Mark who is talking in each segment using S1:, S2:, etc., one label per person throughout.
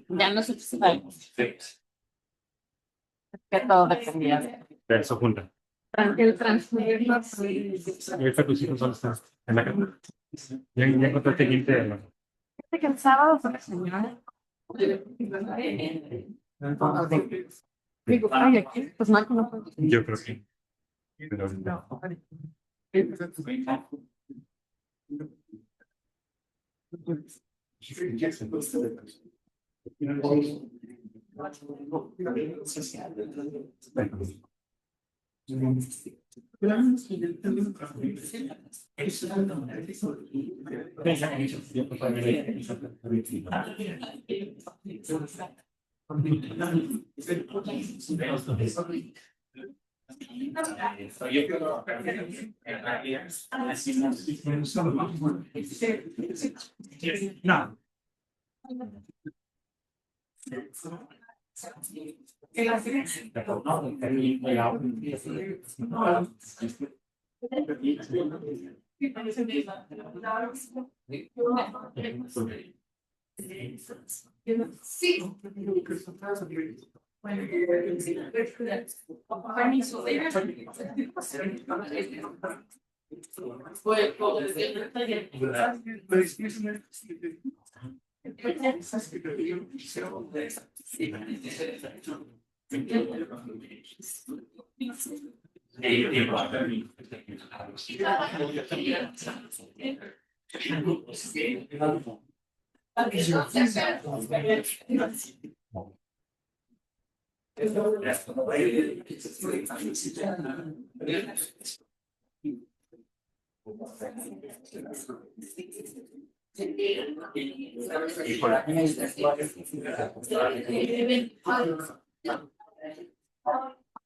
S1: Ya no se sabe. Que todo dependía
S2: De eso junta.
S1: el transcurrir.
S2: Ahorita tus hijos están en la casa. Ya encontraste gente.
S1: Que el sábado fue la señora. Digo, ay, aquí, pues Marco no fue.
S2: Yo creo que. Pero no. No.
S1: Sí.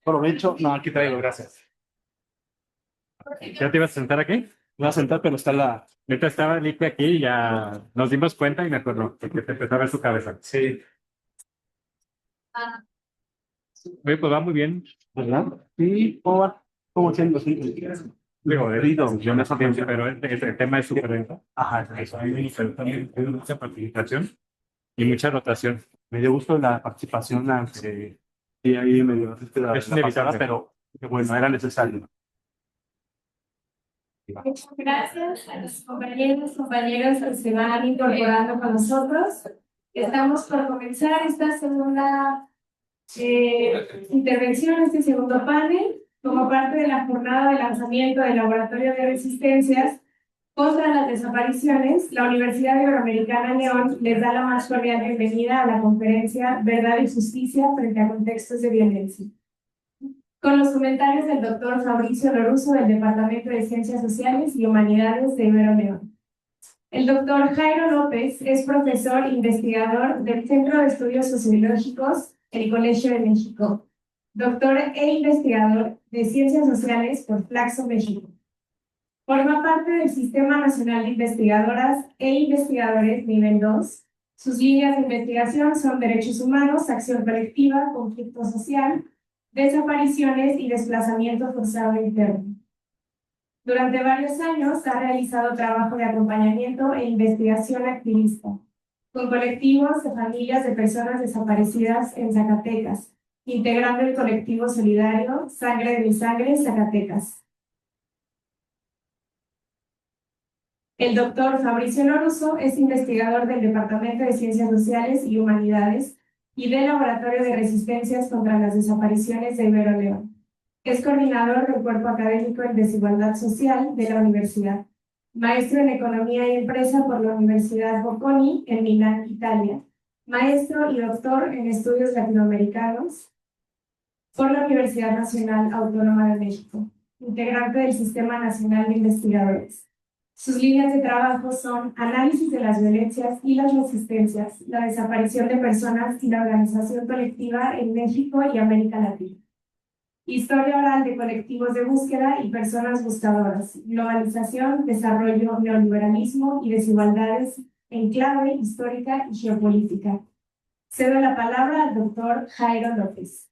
S2: Provecho. No, aquí traigo, gracias. ¿Ya te ibas a sentar aquí? Me voy a sentar, pero está la. Neta estaba Lipe aquí y ya nos dimos cuenta y me acordó, porque te empezó a ver su cabeza. Sí. Oye, pues va muy bien, ¿verdad? Sí, ¿cómo va? ¿Cómo siendo? Digo, herido, yo no sé, pero el tema es súper lento. Ajá, eso. Pero también hay mucha participación y mucha rotación. Me dio gusto la participación, aunque sí, ahí me dio es inevitable, pero bueno, era necesario.
S3: Muchas gracias a los compañeros que se van incorporando con nosotros. Estamos por comenzar esta segunda intervención, este segundo panel, como parte de la jornada de lanzamiento del Laboratorio de Resistencias contra las Desapariciones. La Universidad Iberoamericana León les da la más cordial bienvenida a la conferencia Verdad y Justicia frente a contextos de violencia, con los comentarios del doctor Fabricio Loruso del Departamento de Ciencias Sociales y Humanidades de Ibero León. El doctor Jairo López es profesor investigador del Centro de Estudios Sociológicos del Colegio de México, doctor e investigador de Ciencias Sociales por Flaxo, México. Forma parte del Sistema Nacional de Investigadoras e Investigadores Nivel 2. Sus líneas de investigación son Derechos Humanos, Acción Colectiva, Conflicto Social, Desapariciones y Desplazamiento Forzado Interno. Durante varios años ha realizado trabajo de acompañamiento e investigación activista con colectivos de familias de personas desaparecidas en Zacatecas, integrando el colectivo solidario Sangre de mi Sangre, Zacatecas. El doctor Fabricio Loruso es investigador del Departamento de Ciencias Sociales y Humanidades y del Laboratorio de Resistencias contra las Desapariciones de Ibero León. Es coordinador del Cuerpo Académico en Desigualdad Social de la Universidad. Maestro en Economía y Empresa por la Universidad Bocconi en Milán, Italia. Maestro y doctor en Estudios Latinoamericanos por la Universidad Nacional Autónoma de México. Integrante del Sistema Nacional de Investigadores. Sus líneas de trabajo son análisis de las violencias y las resistencias, la desaparición de personas y la organización colectiva en México y América Latina. Historia oral de colectivos de búsqueda y personas buscadoras, globalización, desarrollo, neoliberalismo y desigualdades en clave histórica y geopolítica. Cedo la palabra al doctor Jairo López.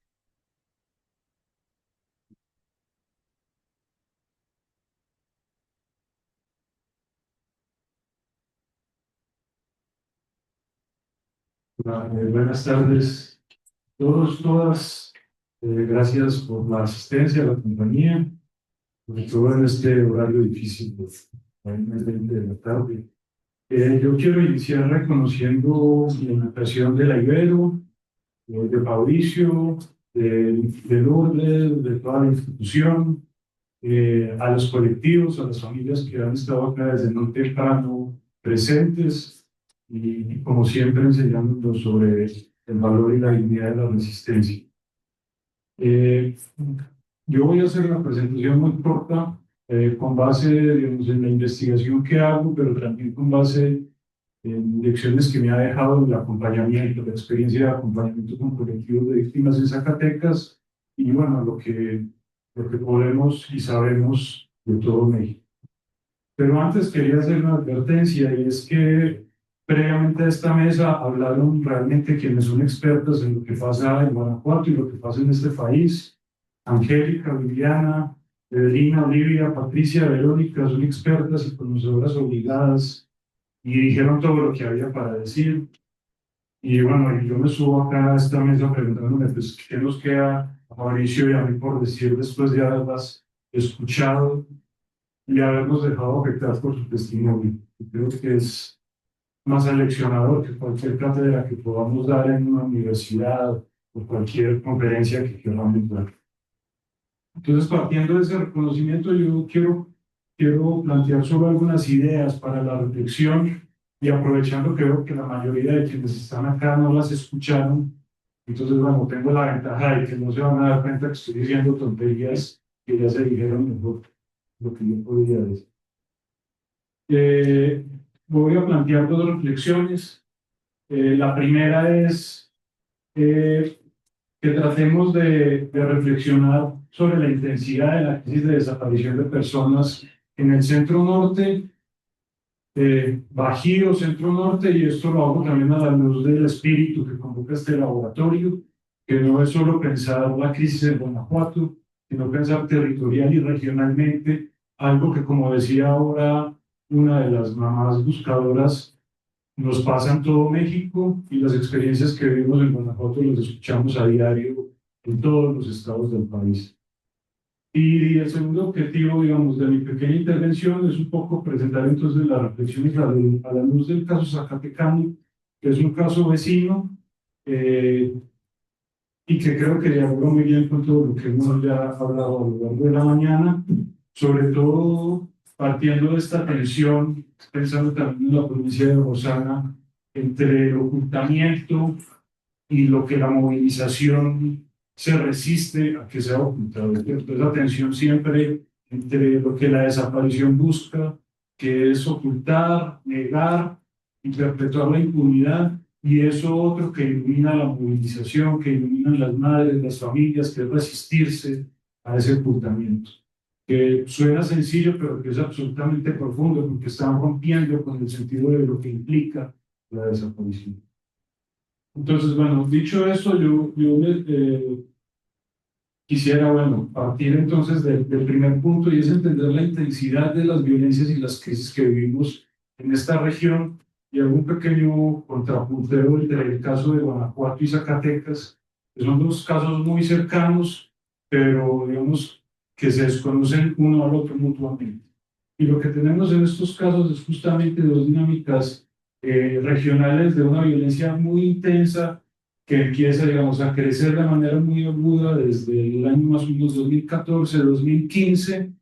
S4: Buenas tardes a todos, todas. Gracias por la asistencia, la compañía, sobre todo en este horario difícil, las 20 de la tarde. Yo quiero iniciar reconociendo la invitación de la Ibero, de Fabricio, de Lourdes, de toda la institución, a los colectivos, a las familias que han estado acá desde muy temprano presentes y como siempre enseñándonos sobre el valor y la dignidad de la resistencia. Yo voy a hacer una presentación muy corta con base, digamos, en la investigación que hago, pero también con base en lecciones que me ha dejado el acompañamiento, la experiencia de acompañamiento con colectivos de víctimas en Zacatecas y bueno, lo que podemos y sabemos de todo México. Pero antes quería hacer una advertencia y es que previamente a esta mesa hablaron realmente quienes son expertos en lo que pasa en Guanajuato y lo que pasa en este país. Angélica, Viviana, Evelina, Olivia, Patricia, Verónica son expertas y conocedoras obligadas y dijeron todo lo que había para decir. Y bueno, yo me subo acá a esta mesa preguntándome, pues, ¿qué nos queda a Mauricio y a mí por decir después de haberlas escuchado y habernos dejado afectar por su testimonio? Y creo que es más aleccionador que cualquier cátedra que podamos dar en una universidad o cualquier conferencia que queramos dar. Entonces, partiendo de ese reconocimiento, yo quiero plantear solo algunas ideas para la reflexión y aprovechando que veo que la mayoría de quienes están acá no las escucharon, entonces, bueno, tengo la ventaja de que no se van a dar cuenta que estoy diciendo tonterías que ya se dijeron mejor lo que yo podría decir. Voy a plantear dos reflexiones. La primera es que tratemos de reflexionar sobre la intensidad de la crisis de desaparición de personas en el centro norte, Bajío, centro norte, y esto lo hago también a la luz del espíritu que convoca este laboratorio, que no es solo pensar la crisis en Guanajuato, sino pensar territorial y regionalmente, algo que, como decía ahora una de las mamás buscadoras, nos pasa en todo México y las experiencias que vivimos en Guanajuato las escuchamos a diario en todos los estados del país. Y el segundo objetivo, digamos, de mi pequeña intervención es un poco presentar entonces las reflexiones a la luz del caso zacatecano, que es un caso vecino y que creo que dialoga muy bien con todo lo que hemos ya hablado a lo largo de la mañana, sobre todo partiendo de esta tensión, pensando también en la provincia de Rosana, entre el ocultamiento y lo que la movilización se resiste a que sea ocultado. Entonces, la tensión siempre entre lo que la desaparición busca, que es ocultar, negar y perpetuar la impunidad, y eso otro que ilumina la movilización, que iluminan las madres, las familias, que es resistirse a ese ocultamiento. Que suena sencillo, pero que es absolutamente profundo, porque están rompiendo con el sentido de lo que implica la desaparición. Entonces, bueno, dicho eso, yo quisiera, bueno, partir entonces del primer punto, y es entender la intensidad de las violencias y las crisis que vivimos en esta región, y algún pequeño contrapunteo entre el caso de Guanajuato y Zacatecas, que son dos casos muy cercanos, pero digamos que se desconocen uno al otro mutuamente. Y lo que tenemos en estos casos es justamente dos dinámicas regionales de una violencia muy intensa que empieza, digamos, a crecer de manera muy aguda desde el año más o menos 2014-2015.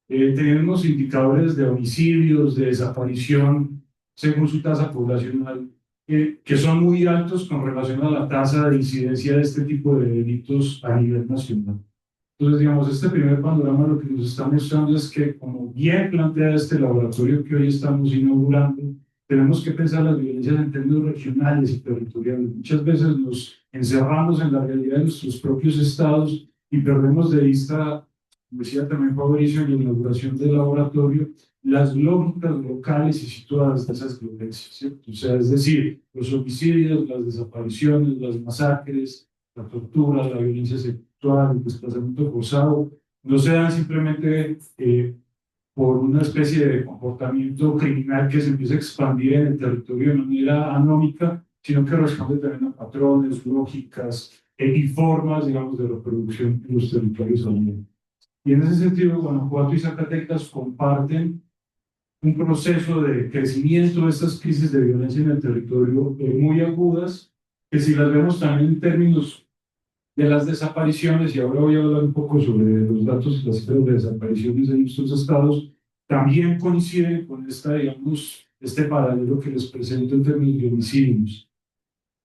S4: Tenemos indicadores de homicidios, de desaparición, según su tasa poblacional, que son muy altos con relación a la tasa de incidencia de este tipo de delitos a nivel nacional. Entonces, digamos, este primer panorama lo que nos está mostrando es que, como bien plantea este laboratorio que hoy estamos inaugurando, tenemos que pensar las violencias en términos regionales y territoriales. Muchas veces nos encerramos en la realidad de nuestros propios estados y perdemos de vista, como decía también Fabricio en la inauguración del laboratorio, las lógicas locales y situadas de esas violencias, ¿cierto? O sea, es decir, los homicidios, las desapariciones, las masacres, la tortura, la violencia sexual, el desplazamiento forzado, no se dan simplemente por una especie de comportamiento criminal que se empieza a expandir en el territorio de manera anómica, sino que responde también a patrones, lógicas y formas, digamos, de reproducción en los territorios también. Y en ese sentido, Guanajuato y Zacatecas comparten un proceso de crecimiento de estas crisis de violencia en el territorio muy agudas, que si las vemos también en términos de las desapariciones, y ahora voy a hablar un poco sobre los datos y las cifras de desapariciones en estos estados, también coinciden con esta, digamos, este paralelo que les presento en términos de homicidios.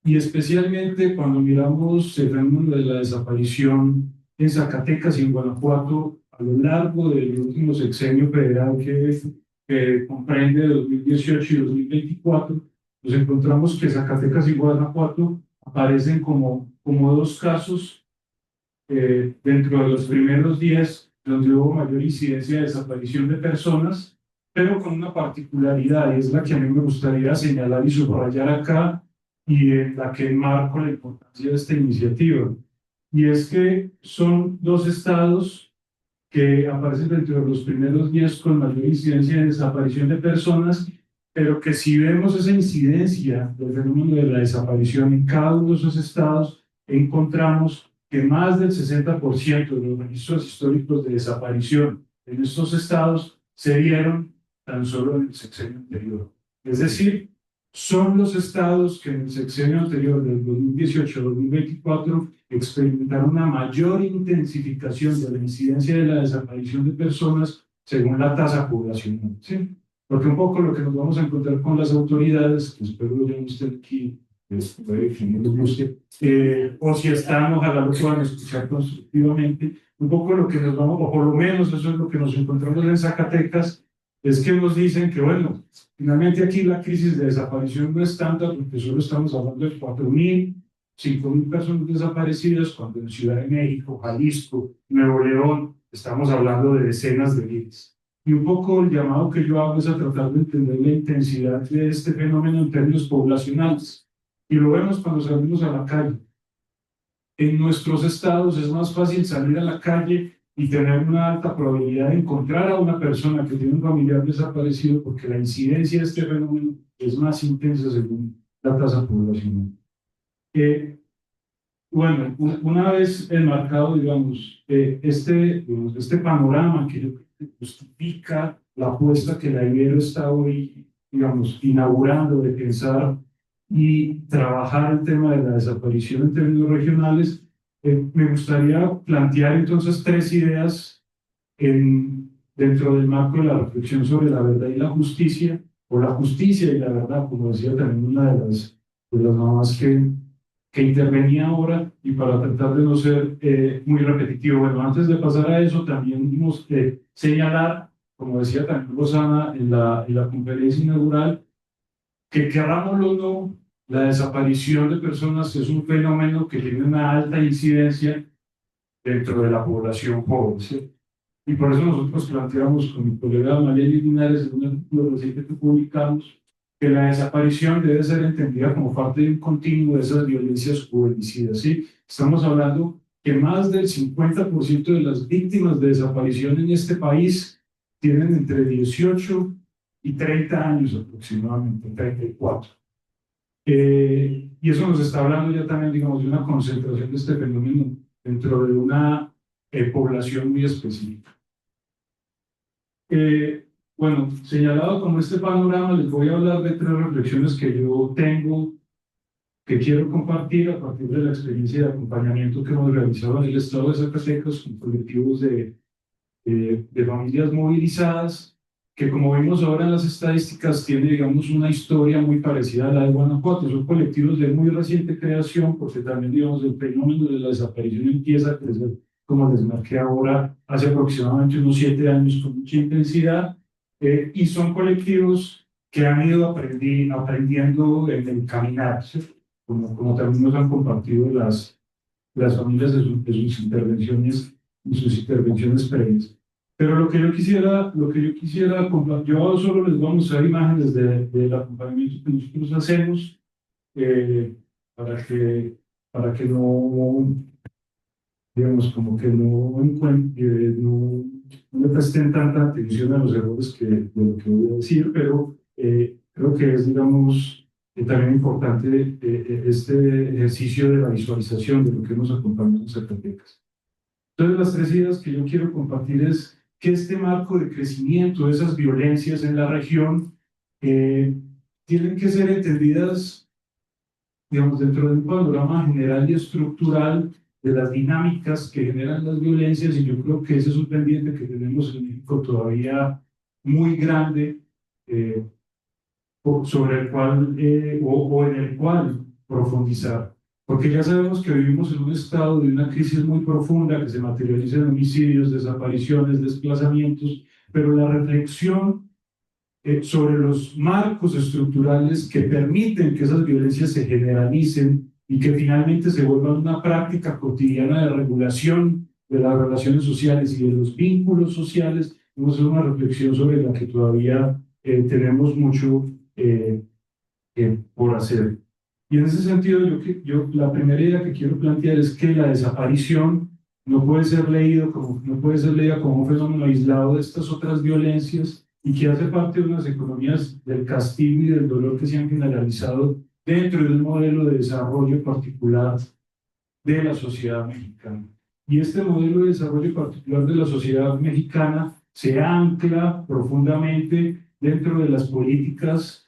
S4: Y especialmente cuando miramos el fenómeno de la desaparición en Zacatecas y en Guanajuato a lo largo del último sexenio federal que comprende 2018 y 2024, nos encontramos que Zacatecas y Guanajuato aparecen como dos casos dentro de los primeros 10 donde hubo mayor incidencia de desaparición de personas, pero con una particularidad, y es la que a mí me gustaría señalar y subrayar acá, y en la que enmarco la importancia de esta iniciativa. Y es que son dos estados que aparecen dentro de los primeros 10 con mayor incidencia de desaparición de personas, pero que si vemos esa incidencia del fenómeno de la desaparición en cada uno de esos estados, encontramos que más del 60% de los registros históricos de desaparición en estos estados se dieron tan solo en el sexenio anterior. Es decir, son los estados que en el sexenio anterior, del 2018-2024, experimentaron una mayor intensificación de la incidencia de la desaparición de personas según la tasa poblacional, ¿sí? Porque un poco lo que nos vamos a encontrar con las autoridades, que espero ya no estén aquí, o si están, ojalá lo puedan escuchar constructivamente, un poco lo que nos vamos, o por lo menos eso es lo que nos encontramos en Zacatecas, es que nos dicen que, bueno, finalmente aquí la crisis de desaparición no es tanta, porque solo estamos hablando de 4.000, 5.000 personas desaparecidas, cuando en Ciudad de México, Jalisco, Nuevo León, estamos hablando de decenas de miles. Y un poco el llamado que yo hago es a tratar de entender la intensidad de este fenómeno en términos poblacionales. Y lo vemos cuando salimos a la calle. En nuestros estados es más fácil salir a la calle y tener una alta probabilidad de encontrar a una persona que tiene un familiar desaparecido, porque la incidencia de este fenómeno es más intensa según la tasa poblacional. Bueno, una vez enmarcado, digamos, este panorama que yo creo que justifica la apuesta que la Ibero está hoy, digamos, inaugurando de pensar y trabajar el tema de la desaparición en términos regionales, me gustaría plantear entonces 3 ideas dentro del marco de la reflexión sobre la verdad y la justicia, o la justicia y la verdad, como decía también una de las mamás que intervenía ahora, y para tratar de no ser muy repetitivo. Bueno, antes de pasar a eso, también dimos que señalar, como decía también Rosana en la conferencia inaugural, que querrámoslo o no, la desaparición de personas es un fenómeno que tiene una alta incidencia dentro de la población joven, ¿sí? Y por eso nosotros planteamos con mi colega María Linares en un artículo reciente que publicamos que la desaparición debe ser entendida como parte de un continuo de esas violencias juvenicidas, ¿sí? Estamos hablando que más del 50% de las víctimas de desaparición en este país tienen entre 18 y 30 años aproximadamente, 34. Y eso nos está hablando ya también, digamos, de una concentración de este fenómeno dentro de una población muy específica. Bueno, señalado como este panorama, les voy a hablar de 3 reflexiones que yo tengo, que quiero compartir a partir de la experiencia de acompañamiento que hemos realizado en el estado de Zacatecas con colectivos de familias movilizadas, que como vimos ahora en las estadísticas, tiene, digamos, una historia muy parecida a la de Guanajuato. Son colectivos de muy reciente creación, porque también, digamos, el fenómeno de la desaparición empieza a crecer como les marqué ahora, hace aproximadamente unos 7 años con mucha intensidad, y son colectivos que han ido aprendiendo en el caminar, ¿sí? Como también nos han compartido las familias de sus intervenciones y sus intervenciones previas. Pero lo que yo quisiera compartir, yo solo les voy a mostrar imágenes del acompañamiento que nosotros hacemos, eh, para que, para que no, digamos, como que no le presten tanta atención a los errores de lo que voy a decir, pero creo que es, digamos, también importante este ejercicio de la visualización de lo que nos acompaña en las Zacatecas. Entonces, las 3 ideas que yo quiero compartir es que este marco de crecimiento de esas violencias en la región tienen que ser entendidas, digamos, dentro de un panorama general y estructural de las dinámicas que generan las violencias, y yo creo que ese es un pendiente que tenemos en México todavía muy grande, sobre el cual, o en el cual profundizar. Porque ya sabemos que vivimos en un estado de una crisis muy profunda que se materializa en homicidios, desapariciones, desplazamientos, pero la reflexión sobre los marcos estructurales que permiten que esas violencias se generalicen y que finalmente se vuelvan una práctica cotidiana de regulación de las relaciones sociales y de los vínculos sociales, vamos a hacer una reflexión sobre la que todavía tenemos mucho por hacer. Y en ese sentido, la primera idea que quiero plantear es que la desaparición no puede ser leída como un fenómeno aislado de estas otras violencias, y que hace parte de unas economías del castigo y del dolor que se han generalizado dentro de un modelo de desarrollo particular de la sociedad mexicana. Y este modelo de desarrollo particular de la sociedad mexicana se ancla profundamente dentro de las políticas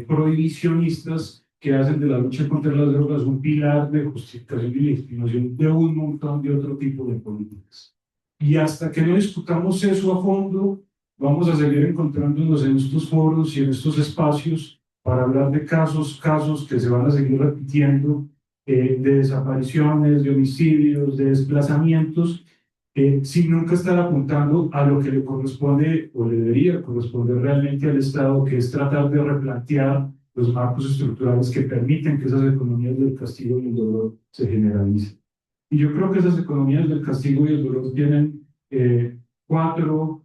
S4: prohibicionistas que hacen de la lucha contra las drogas un pilar de justificación y legitimación de un montón de otro tipo de políticas. Y hasta que no discutamos eso a fondo, vamos a seguir encontrándonos en estos foros y en estos espacios para hablar de casos que se van a seguir repitiendo, de desapariciones, de homicidios, de desplazamientos, sin nunca estar apuntando a lo que le corresponde o le debería corresponder realmente al Estado, que es tratar de replantear los marcos estructurales que permiten que esas economías del castigo y el dolor se generalicen. Y yo creo que esas economías del castigo y el dolor tienen cuatro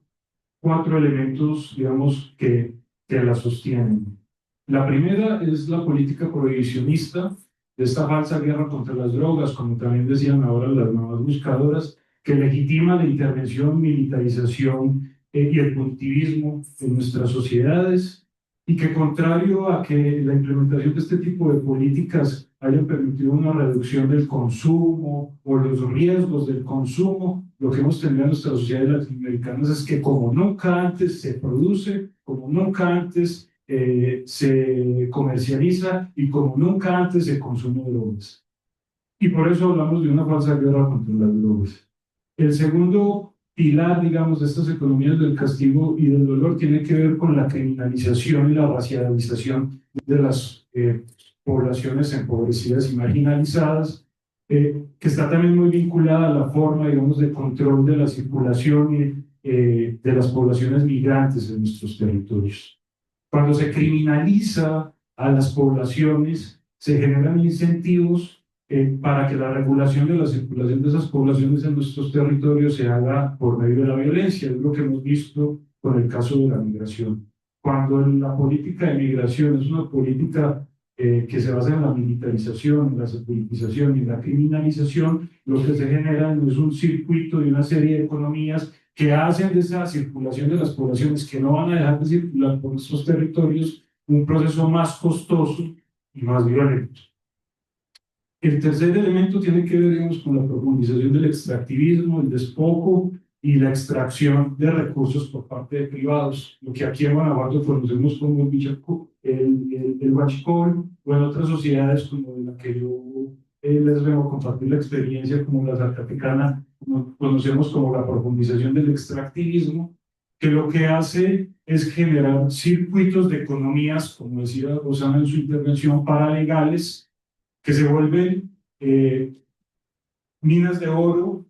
S4: elementos, digamos, que las sostienen. La primera es la política prohibicionista de esta falsa guerra contra las drogas, como también decían ahora las nuevas buscadoras, que legitima la intervención, militarización y el punitivismo en nuestras sociedades, y que, contrario a que la implementación de este tipo de políticas haya permitido una reducción del consumo o los riesgos del consumo, lo que hemos tenido en nuestras sociedades latinoamericanas es que, como nunca antes se produce, como nunca antes se comercializa y como nunca antes se consume drogas. Y por eso hablamos de una falsa guerra contra las drogas. El segundo pilar, digamos, de estas economías del castigo y del dolor tiene que ver con la criminalización y la racialización de las poblaciones empobrecidas y marginalizadas, que está también muy vinculada a la forma, digamos, de control de la circulación de las poblaciones migrantes en nuestros territorios. Cuando se criminaliza a las poblaciones, se generan incentivos para que la regulación de la circulación de esas poblaciones en nuestros territorios se haga por medio de la violencia. Es lo que hemos visto con el caso de la migración. Cuando la política de migración es una política que se basa en la militarización, en la politización y en la criminalización, lo que se genera no es un circuito de una serie de economías que hacen de esa circulación de las poblaciones que no van a dejar de circular por nuestros territorios un proceso más costoso y más violento. El tercer elemento tiene que ver, digamos, con la profundización del extractivismo, el despojo y la extracción de recursos por parte de privados, lo que aquí en Guanajuato conocemos como el huachicol, o en otras sociedades como de la que yo les vengo a compartir la experiencia, como la zacatecana, como conocemos como la profundización del extractivismo, que lo que hace es generar circuitos de economías, como decía Rosana en su intervención, paralegales, que se vuelven minas de oro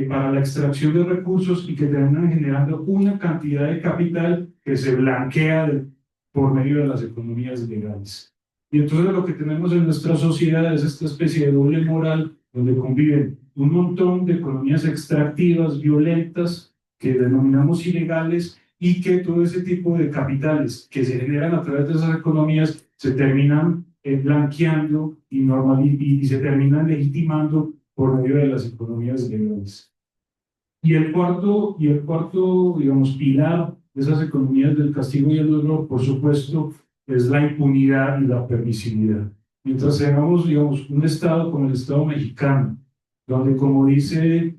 S4: para la extracción de recursos y que terminan generando una cantidad de capital que se blanquea por medio de las economías legales. Y entonces lo que tenemos en nuestra sociedad es esta especie de doble moral donde conviven un montón de economías extractivas, violentas, que denominamos ilegales, y que todo ese tipo de capitales que se generan a través de esas economías se terminan blanqueando y se terminan legitimando por medio de las economías legales. Y el cuarto, digamos, pilar de esas economías del castigo y el dolor, por supuesto, es la impunidad y la permisividad. Mientras tengamos, digamos, un Estado como el Estado mexicano, donde, como dice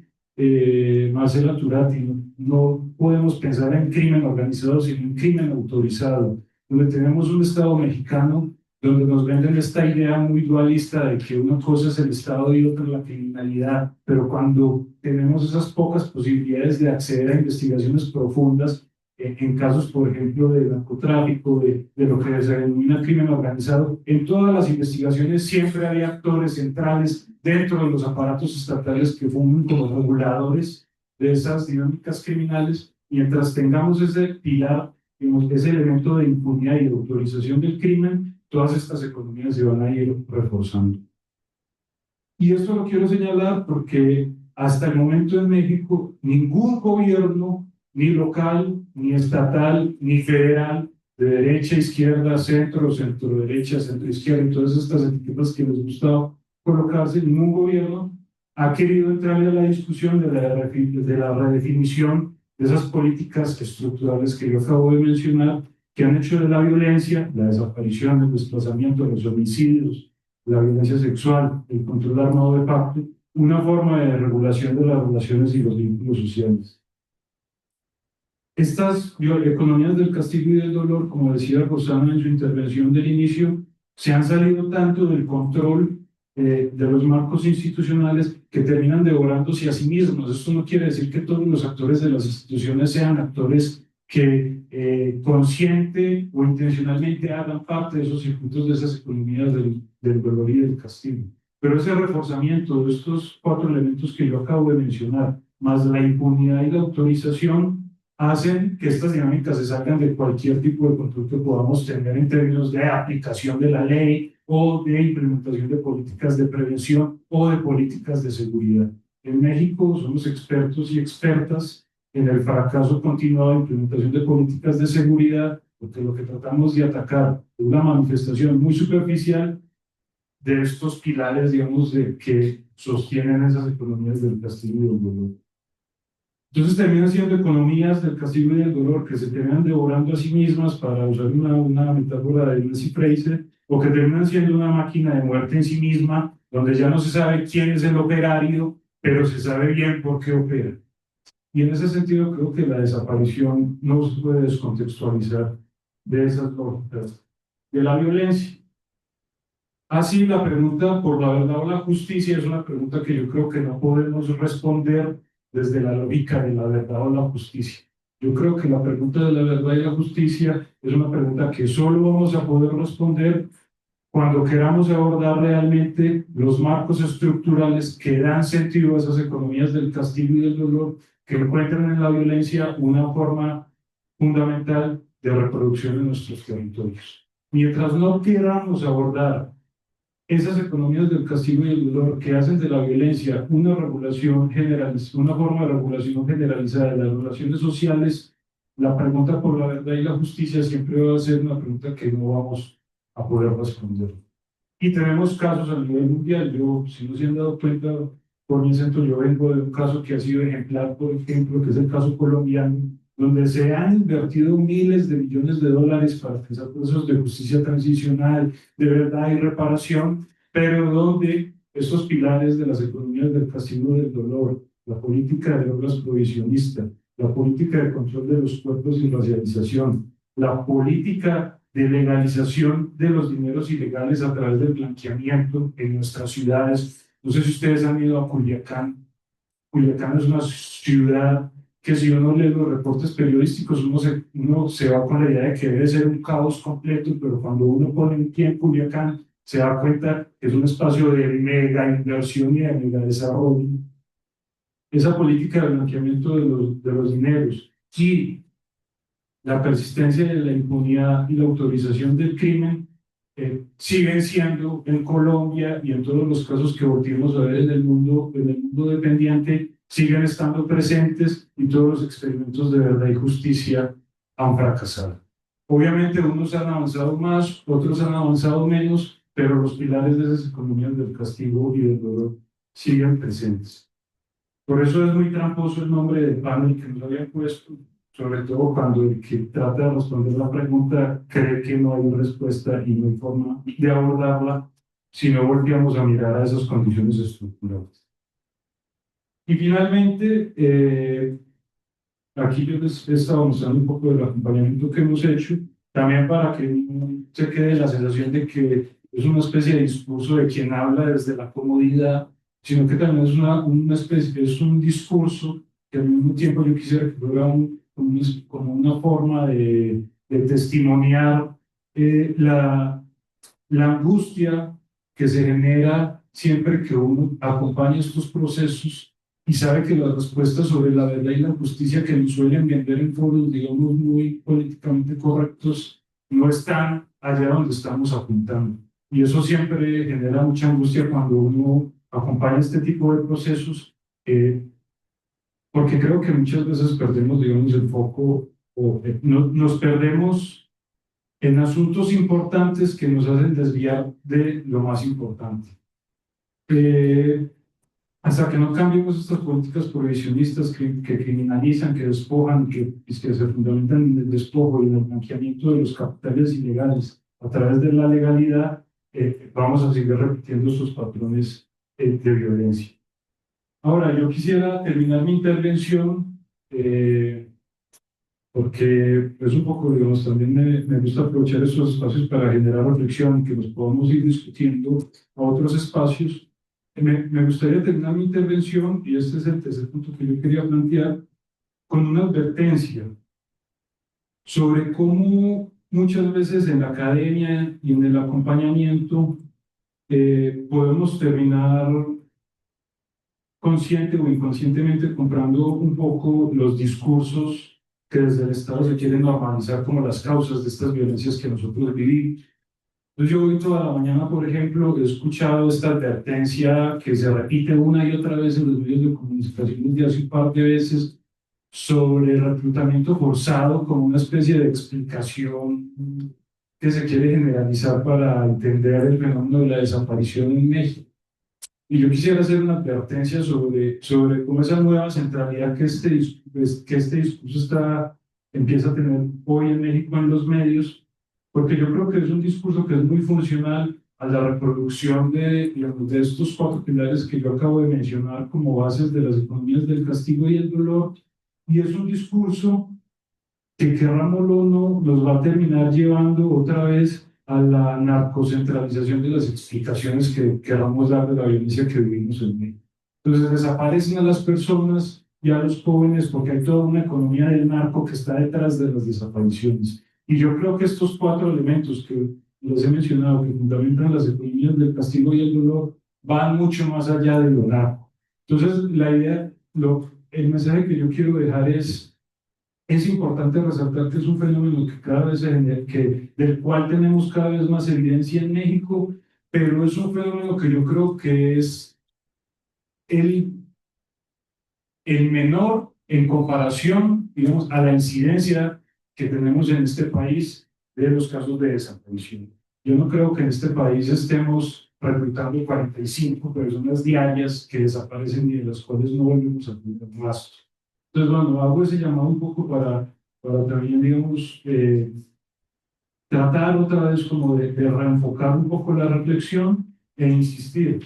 S4: Marcela Turati, no podemos pensar en crimen organizado, sino en crimen autorizado, donde tenemos un Estado mexicano donde nos venden esta idea muy dualista de que una cosa es el Estado y otra la criminalidad, pero cuando tenemos esas pocas posibilidades de acceder a investigaciones profundas, en casos, por ejemplo, de narcotráfico, de lo que se denomina crimen organizado, en todas las investigaciones siempre hay actores centrales dentro de los aparatos estatales que funcionan como reguladores de esas dinámicas criminales. Mientras tengamos ese pilar, ese elemento de impunidad y de autorización del crimen, todas estas economías se van a ir reforzando. Y esto lo quiero señalar porque hasta el momento en México ningún gobierno, ni local, ni estatal, ni federal, de derecha, izquierda, centro, centro-derecha, centro-izquierda, y todas estas etiquetas que les gusta colocarse, ningún gobierno ha querido entrar a la discusión de la redefinición de esas políticas estructurales que yo acabo de mencionar, que han hecho de la violencia, la desaparición, el desplazamiento, los homicidios, la violencia sexual, el control armado de facto, una forma de regulación de las relaciones y los vínculos sociales. Estas economías del castigo y del dolor, como decía Rosana en su intervención del inicio, se han salido tanto del control de los marcos institucionales que terminan devorándose a sí mismos. Esto no quiere decir que todos los actores de las instituciones sean actores que consciente o intencionalmente hagan parte de esos circuitos de esas economías del dolor y del castigo. Pero ese reforzamiento de estos cuatro elementos que yo acabo de mencionar, más la impunidad y la autorización, hacen que estas dinámicas se salgan de cualquier tipo de control que podamos tener en términos de aplicación de la ley o de implementación de políticas de prevención o de políticas de seguridad. En México somos expertos y expertas en el fracaso continuado de implementación de políticas de seguridad, porque lo que tratamos de atacar es una manifestación muy superficial de estos pilares, digamos, que sostienen esas economías del castigo y del dolor. Entonces terminan siendo economías del castigo y del dolor que se terminan devorando a sí mismas, para usar una metáfora de Nancy Fraser, o que terminan siendo una máquina de muerte en sí misma, donde ya no se sabe quién es el operario, pero se sabe bien por qué opera. Y en ese sentido creo que la desaparición no se puede descontextualizar de esas lógicas de la violencia. Así, la pregunta por la verdad o la justicia es una pregunta que yo creo que no podemos responder desde la lógica de la verdad o la justicia. Yo creo que la pregunta de la verdad y la justicia es una pregunta que solo vamos a poder responder cuando queramos abordar realmente los marcos estructurales que dan sentido a esas economías del castigo y del dolor, que encuentran en la violencia una forma fundamental de reproducción en nuestros territorios. Mientras no queramos abordar esas economías del castigo y el dolor que hacen de la violencia una regulación generalizada, una forma de regulación generalizada de las relaciones sociales, la pregunta por la verdad y la justicia siempre va a ser una pregunta que no vamos a poder responder. Y tenemos casos a nivel mundial. Yo, si no se han dado cuenta, por mi acento, yo vengo de un caso que ha sido ejemplar, por ejemplo, que es el caso colombiano, donde se han invertido miles de millones de dólares para realizar procesos de justicia transicional, de verdad y reparación, pero donde estos pilares de las economías del castigo y del dolor, la política de obras provisionistas, la política de control de los cuerpos y racialización, la política de legalización de los dineros ilegales a través del blanqueamiento en nuestras ciudades. No sé si ustedes han ido a Culiacán. Culiacán es una ciudad que, si uno lee los reportes periodísticos, uno se va con la idea de que debe ser un caos completo, pero cuando uno pone un pie en Culiacán, se da cuenta que es un espacio de mega inversión y de mega desarrollo. esa política de blanqueamiento de los dineros y la persistencia de la impunidad y la autorización del crimen siguen siendo en Colombia y en todos los casos que volvimos a ver en el mundo dependiente, siguen estando presentes y todos los experimentos de verdad y justicia han fracasado. Obviamente unos han avanzado más, otros han avanzado menos, pero los pilares de esas economías del castigo y del dolor siguen presentes. Por eso es muy tramposo el nombre del panel que nos habían puesto, sobre todo cuando el que trata de responder la pregunta cree que no hay respuesta y no hay forma de abordarla si no volteamos a mirar a esas condiciones estructurales. Y finalmente, aquí yo les he estado mostrando un poco del acompañamiento que hemos hecho, también para que no se quede la sensación de que es una especie de discurso de quien habla desde la comodidad, sino que también es una especie, es un discurso que al mismo tiempo yo quisiera que fuera como una forma de testimoniar la angustia que se genera siempre que uno acompaña estos procesos y sabe que las respuestas sobre la verdad y la justicia que nos suelen vender en foros, digamos, muy políticamente correctos, no están allá donde estamos apuntando. Y eso siempre genera mucha angustia cuando uno acompaña este tipo de procesos, porque creo que muchas veces perdemos, digamos, el foco o nos perdemos en asuntos importantes que nos hacen desviar de lo más importante. Hasta que no cambiemos estas políticas prohibicionistas que criminalizan, que despojan, que se fundamentan en el despojo y en el blanqueamiento de los capitales ilegales a través de la legalidad, vamos a seguir repitiendo estos patrones de violencia. Ahora, yo quisiera terminar mi intervención porque es un poco, digamos, también me gusta aprovechar estos espacios para generar reflexión, que nos podamos ir discutiendo a otros espacios. Me gustaría terminar mi intervención, y este es el tercer punto que yo quería plantear, con una advertencia sobre cómo muchas veces en la academia y en el acompañamiento podemos terminar consciente o inconscientemente comprando un poco los discursos que desde el Estado se quieren normalizar como las causas de estas violencias que nosotros vivimos. Entonces yo hoy toda la mañana, por ejemplo, he escuchado esta advertencia que se repite una y otra vez en los medios de comunicación de hace un par de veces sobre el reclutamiento forzado como una especie de explicación que se quiere generalizar para entender el fenómeno de la desaparición en México. Y yo quisiera hacer una advertencia sobre cómo esa nueva centralidad que este discurso empieza a tener hoy en México en los medios, porque yo creo que es un discurso que es muy funcional a la reproducción digamos, de estos cuatro pilares que yo acabo de mencionar como bases de las economías del castigo y el dolor, y es un discurso que, querrámoslo o no, nos va a terminar llevando otra vez a la narcocentralización de las explicaciones que queramos dar de la violencia que vivimos en México. Entonces desaparecen a las personas y a los jóvenes porque hay toda una economía del narco que está detrás de las desapariciones. Y yo creo que estos cuatro elementos que les he mencionado, que fundamentan las economías del castigo y el dolor, van mucho más allá de lo narco. Entonces la idea, el mensaje que yo quiero dejar es importante resaltar que es un fenómeno que cada vez del cual tenemos cada vez más evidencia en México, pero es un fenómeno que yo creo que es el menor en comparación, digamos, a la incidencia que tenemos en este país de los casos de desaparición. Yo no creo que en este país estemos reclutando 45 personas diarias que desaparecen y de las cuales no volvemos a tener rastro. Entonces, bueno, hago ese llamado un poco para también, digamos, tratar otra vez como de reenfocar un poco la reflexión e insistir.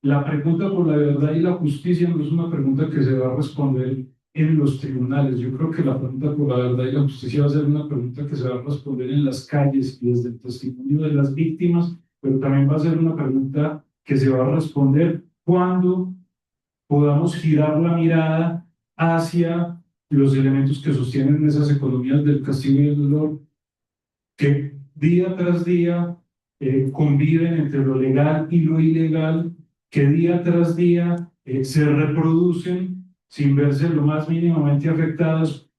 S4: La pregunta por la verdad y la justicia no es una pregunta que se va a responder en los tribunales. Yo creo que la pregunta por la verdad y la justicia va a ser una pregunta que se va a responder en las calles y desde el testimonio de las víctimas, pero también va a ser una pregunta que se va a responder cuando podamos girar la mirada hacia los elementos que sostienen esas economías del castigo y el dolor, que día tras día conviven entre lo legal y lo ilegal, que día tras día se reproducen sin verse lo más mínimamente afectados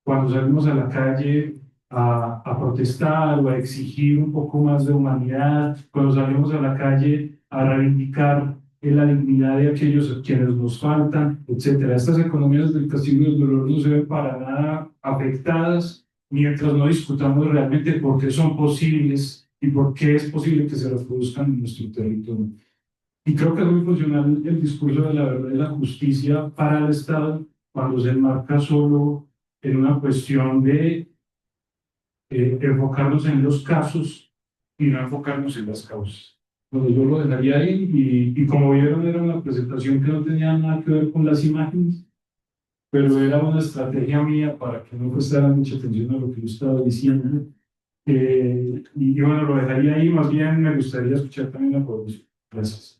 S4: cuando salimos a la calle a protestar o a exigir un poco más de humanidad, cuando salimos a la calle a reivindicar la dignidad de aquellos a quienes nos faltan, etcétera. Estas economías del castigo y del dolor no se ven para nada afectadas mientras no discutamos realmente por qué son posibles y por qué es posible que se reproduzcan en nuestro territorio. Y creo que es muy funcional el discurso de la verdad y la justicia para el Estado cuando se enmarca solo en una cuestión de enfocarnos en los casos y no enfocarnos en las causas. Bueno, yo lo dejaría ahí y como vieron era una presentación que no tenía nada que ver con las imágenes, pero era una estrategia mía para que no prestara mucha atención a lo que yo estaba diciendo. Y bueno, lo dejaría ahí, más bien me gustaría escuchar también la producción. Gracias.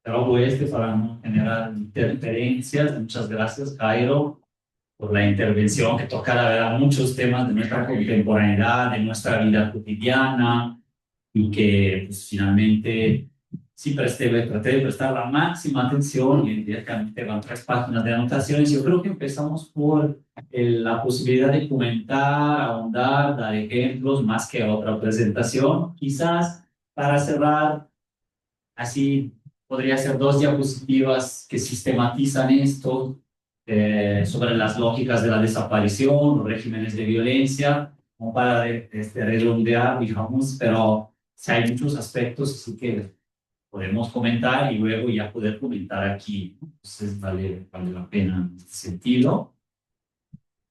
S5: Trabajo para no generar interferencias. Muchas gracias, Jairo, por la intervención que toca, la verdad, muchos temas de nuestra contemporaneidad, de nuestra vida cotidiana, y que pues, finalmente sí traté de prestar la máxima atención y directamente van 3 páginas de anotaciones. Yo creo que empezamos por la posibilidad de comentar, ahondar, dar ejemplos más que otra presentación. Quizás para cerrar, así podría ser 2 diapositivas que sistematizan esto sobre las lógicas de la desaparición, los regímenes de violencia, como para redondear, digamos, pero si hay muchos aspectos, así que podemos comentar y luego ya poder comentar aquí. Entonces vale la pena en este sentido.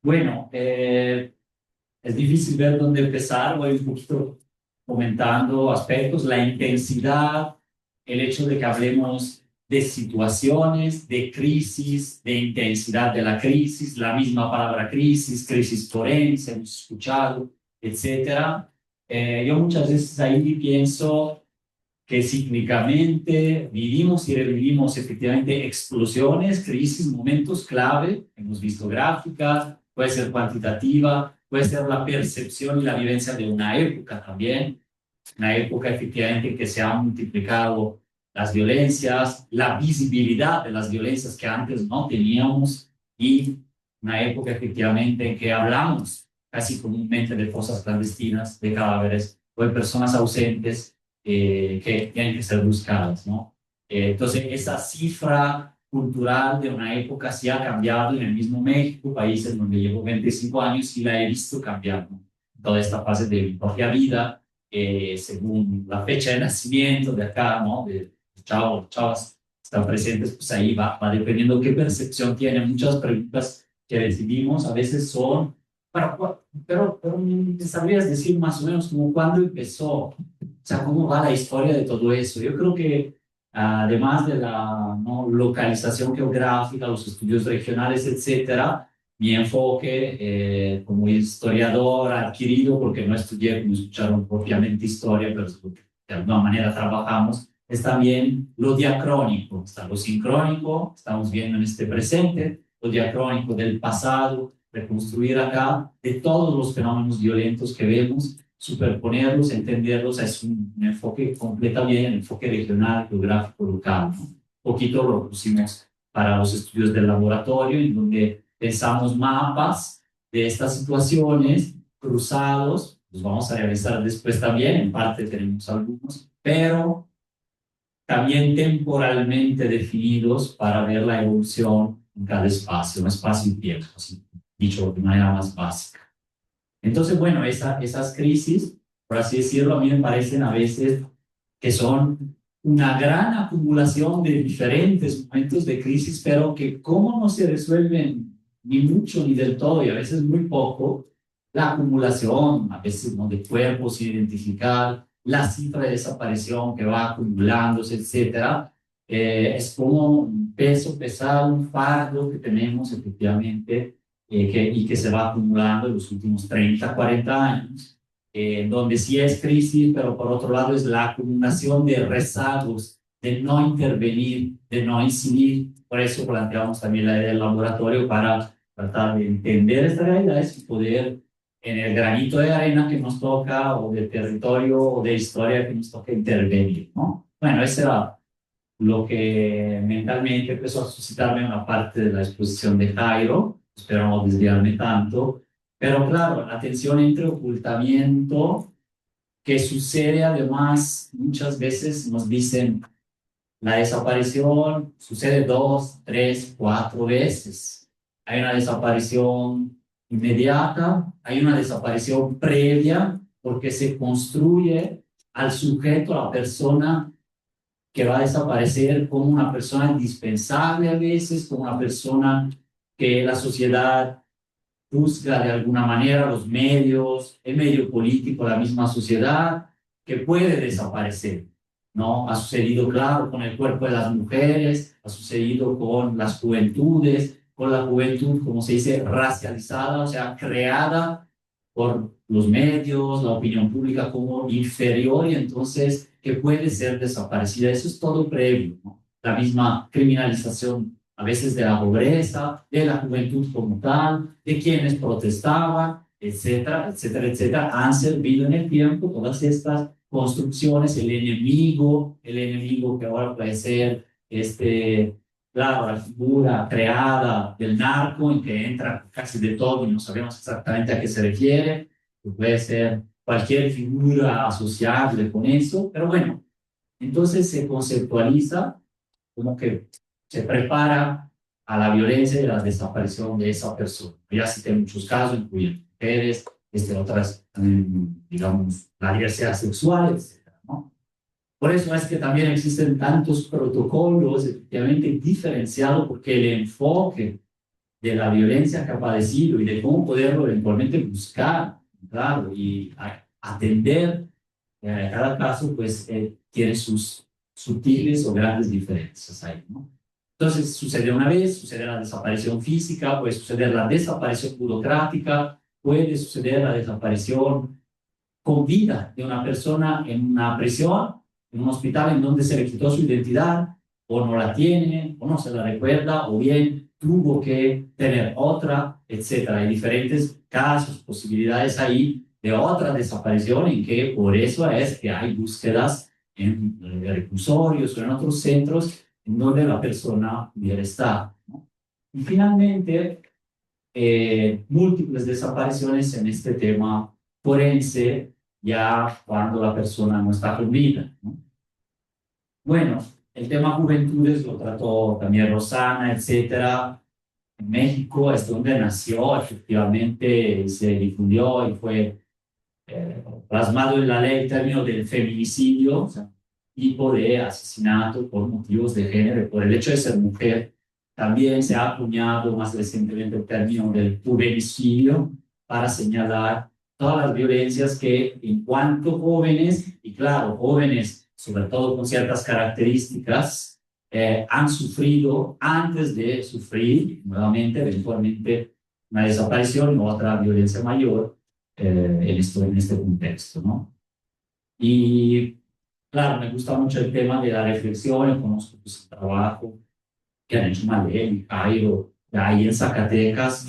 S5: Bueno, es difícil ver dónde empezar. Voy un poquito comentando aspectos, la intensidad, el hecho de que hablemos de situaciones, de crisis, de intensidad de la crisis, la misma palabra crisis, crisis forense, hemos escuchado, etcétera. Yo muchas veces ahí pienso que cíclicamente vivimos y revivimos efectivamente explosiones, crisis, momentos clave, hemos visto gráficas, puede ser cuantitativa, puede ser la percepción y la vivencia de una época también, una época efectivamente en que se han multiplicado las violencias, la visibilidad de las violencias que antes no teníamos, y una época efectivamente en que hablamos casi comúnmente de fosas clandestinas, de cadáveres o de personas ausentes que tienen que ser buscadas, ¿no? Entonces, esa cifra cultural de una época sí ha cambiado en el mismo México, países donde llevo 25 años, y la he visto cambiar, ¿no? Toda esta fase de mi propia vida, según la fecha de nacimiento de acá, ¿no? De chavas están presentes, pues ahí va dependiendo qué percepción tiene. Muchas preguntas que recibimos a veces son, pero ¿me sabrías decir más o menos como cuándo empezó? O sea, ¿cómo va la historia de todo eso? Yo creo que además de la localización geográfica, los estudios regionales, etcétera, mi enfoque como historiador adquirido, porque no estudié, como escucharon, propiamente historia, pero de alguna manera trabajamos, es también lo diacrónico. Está lo sincrónico, estamos viendo en este presente, lo diacrónico del pasado, reconstruir acá de todos los fenómenos violentos que vemos, superponerlos, entenderlos. Es un enfoque completamente, un enfoque regional, geográfico, local, ¿no? Un poquito lo pusimos para los estudios del laboratorio, en donde pensamos mapas de estas situaciones cruzados. Los vamos a realizar después también, en parte tenemos algunos, pero también temporalmente definidos para ver la evolución en cada espacio, un espacio y tiempo, así, dicho de manera más básica. Entonces, bueno, esas crisis, por así decirlo, a mí me parecen a veces que son una gran acumulación de diferentes momentos de crisis, pero que como no se resuelven ni mucho ni del todo, y a veces muy poco, la acumulación, a veces ¿no? de cuerpos sin identificar, la cifra de desaparición que va acumulándose, etcétera, es como un peso pesado, un fardo que tenemos efectivamente y que se va acumulando en los últimos 30, 40 años, donde sí es crisis, pero por otro lado es la acumulación de rezagos de no intervenir, de no incidir. Por eso planteamos también la idea del laboratorio para tratar de entender estas realidades y poder, en el granito de arena que nos toca, o de territorio o de historia que nos toca, intervenir, ¿no? Bueno, ese era lo que mentalmente empezó a suscitarme una parte de la exposición de Jairo. Espero no desviarme tanto, pero claro, la tensión entre ocultamiento, que sucede además muchas veces, nos dicen, la desaparición sucede 2, 3, 4 veces. Hay una desaparición inmediata, hay una desaparición previa, porque se construye al sujeto, a la persona que va a desaparecer, como una persona indispensable a veces, como una persona que la sociedad juzga de alguna manera, los medios, el medio político, la misma sociedad, que puede desaparecer, ¿no? Ha sucedido, claro, con el cuerpo de las mujeres, ha sucedido con las juventudes, con la juventud, como se dice, racializada, o sea, creada por los medios, la opinión pública como inferior, y entonces que puede ser desaparecida. Eso es todo previo, ¿no? La misma criminalización a veces de la pobreza, de la juventud como tal, de quienes protestaban, etcétera, etcétera, etcétera, han servido en el tiempo todas estas construcciones, el enemigo que ahora puede ser, claro, la figura creada del narco, en que entra casi de todo y no sabemos exactamente a qué se refiere, que puede ser cualquier figura asociable con eso, pero bueno, entonces se conceptualiza como que se prepara a la violencia y a la desaparición de esa persona. Ya cité muchos casos, incluyendo mujeres, otras, digamos, la diversidad sexual, etcétera, ¿no? Por eso es que también existen tantos protocolos, efectivamente diferenciados, porque el enfoque de la violencia que ha padecido y de cómo poderlo eventualmente buscar, claro, y atender cada caso, pues tiene sus sutiles o grandes diferencias ahí, ¿no? Entonces, sucede una vez, sucede la desaparición física, puede suceder la desaparición burocrática, puede suceder la desaparición con vida de una persona en una prisión, en un hospital en donde se le quitó su identidad, o no la tiene, o no se la recuerda, o bien tuvo que tener otra, etcétera. Hay diferentes casos, posibilidades ahí de otra desaparición, en que por eso es que hay búsquedas en reclusorios o en otros centros en donde la persona pudiera estar, ¿no? Y finalmente, múltiples desapariciones en este tema forense, ya cuando la persona no está con vida, ¿no? Bueno, el tema juventudes lo trató también Rosana, etcétera. En México es donde nació, efectivamente, se difundió y fue plasmado en la ley el término del feminicidio, o sea, tipo de asesinato por motivos de género, por el hecho de ser mujer. También se ha acuñado más recientemente el término del juvenicidio para señalar todas las violencias que, en cuanto jóvenes, y claro, jóvenes sobre todo con ciertas características, han sufrido antes de sufrir nuevamente, eventualmente, una desaparición o otra violencia mayor en este contexto, ¿no? Y claro, me gusta mucho el tema de la reflexión, yo conozco pues, el trabajo que han hecho Malel y Jairo, ahí en Zacatecas,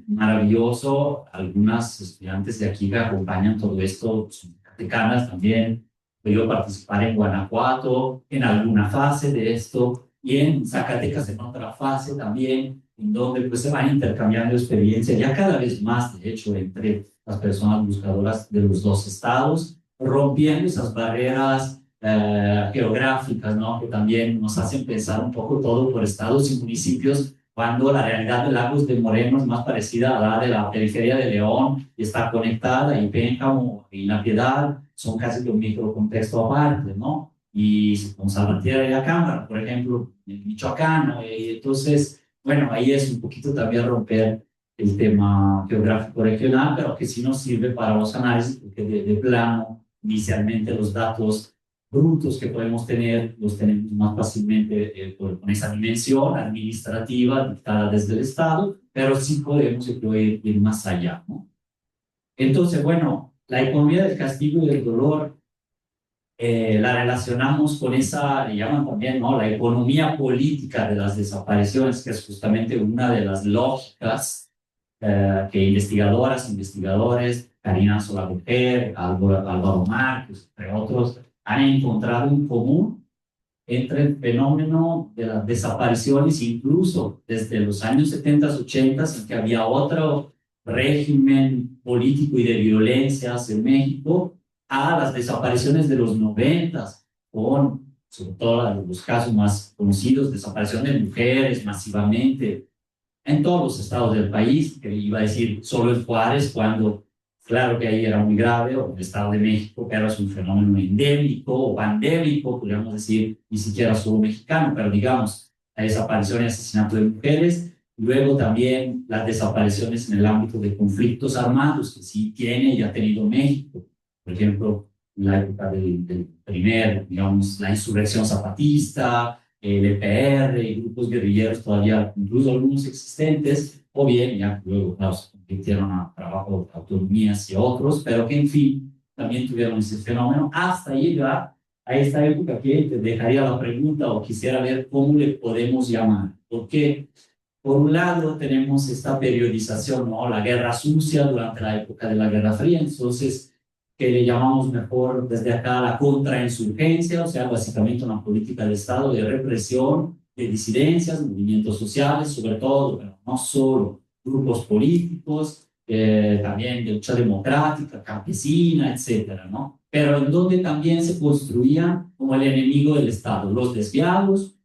S5: maravilloso, algunas estudiantes de aquí que acompañan todo esto, son zacatecanas también, podido participar en Guanajuato, en alguna fase de esto, y en Zacatecas en otra fase también, en donde pues se van intercambiando experiencias, ya cada vez más, de hecho, entre las personas buscadoras de los dos estados, rompiendo esas barreras geográficas, ¿no? Que también nos hacen pensar un poco todo por estados y municipios, cuando la realidad de Lagos de Moreno es más parecida a la de la periferia de León, y está conectada, y Pénjamo y La Piedad son casi de un microcontexto aparte, ¿no? Y con Salvatierra y la Cámara, por ejemplo, en Michoacán, ¿no? Y entonces, bueno, ahí es un poquito también romper el tema geográfico regional, pero que sí nos sirve para los análisis, porque de plano, inicialmente los datos brutos que podemos tener los tenemos más fácilmente con esa dimensión administrativa dictada desde el Estado, pero sí podemos ir más allá, ¿no? Entonces, bueno, la economía del castigo y del dolor la relacionamos con esa, le llaman también, ¿no? La economía política de las desapariciones, que es justamente una de las lógicas que investigadoras, investigadores, Karina Solamujer, Álvaro Márquez, entre otros, han encontrado en común entre el fenómeno de las desapariciones, incluso desde los años 70, 80, en que había otro régimen político y de violencias en México, a las desapariciones de los 90, con sobre todo los casos más conocidos, desaparición de mujeres masivamente en todos los estados del país, que iba a decir solo en Juárez, cuando claro que ahí era muy grave, o el Estado de México, pero es un fenómeno endémico o pandémico, podríamos decir, ni siquiera solo mexicano, pero digamos, la desaparición y asesinato de mujeres, luego también las desapariciones en el ámbito de conflictos armados, que sí tiene y ha tenido México, por ejemplo, en la época del primer, digamos, la insurrección zapatista, el EPR y grupos guerrilleros todavía, incluso algunos existentes, o bien ya luego, claro, se convirtieron a trabajo de autonomías y otros, pero que en fin, también tuvieron ese fenómeno hasta llegar a esta época que te dejaría la pregunta o quisiera ver cómo le podemos llamar. Porque por un lado tenemos esta periodización, ¿no? La guerra sucia durante la época de la Guerra Fría, entonces que le llamamos mejor desde acá la contrainsurgencia, o sea, básicamente una política de Estado de represión de disidencias, movimientos sociales, sobre todo, pero no solo, grupos políticos, también de lucha democrática, campesina, etcétera, ¿no? Pero en donde también se construían como el enemigo del Estado, los desviados,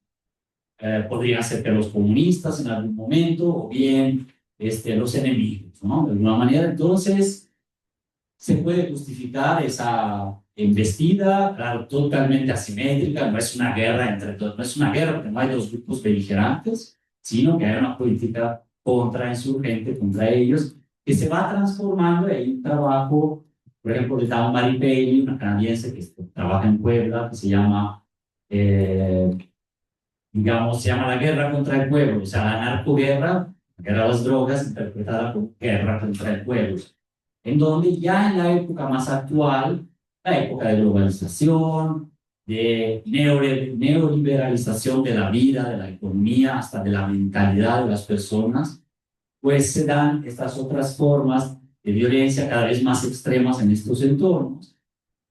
S5: podrían ser que los comunistas en algún momento, o bien los enemigos, ¿no? De alguna manera, entonces se puede justificar esa embestida, claro, totalmente asimétrica, no es una guerra entre dos, no es una guerra porque no hay dos grupos beligerantes, sino que hay una política contrainsurgente contra ellos, que se va transformando en un trabajo, por ejemplo, de Tao Maripelli, una canadiense que trabaja en Puebla, que se llama, digamos, se llama La Guerra contra el Pueblo, o sea, la narcoguerra, la guerra a las drogas, interpretada como guerra contra el pueblo, en donde ya en la época más actual, la época de globalización, de neoliberalización de la vida, de la economía, hasta de la mentalidad de las personas, pues se dan estas otras formas de violencia cada vez más extremas en estos entornos.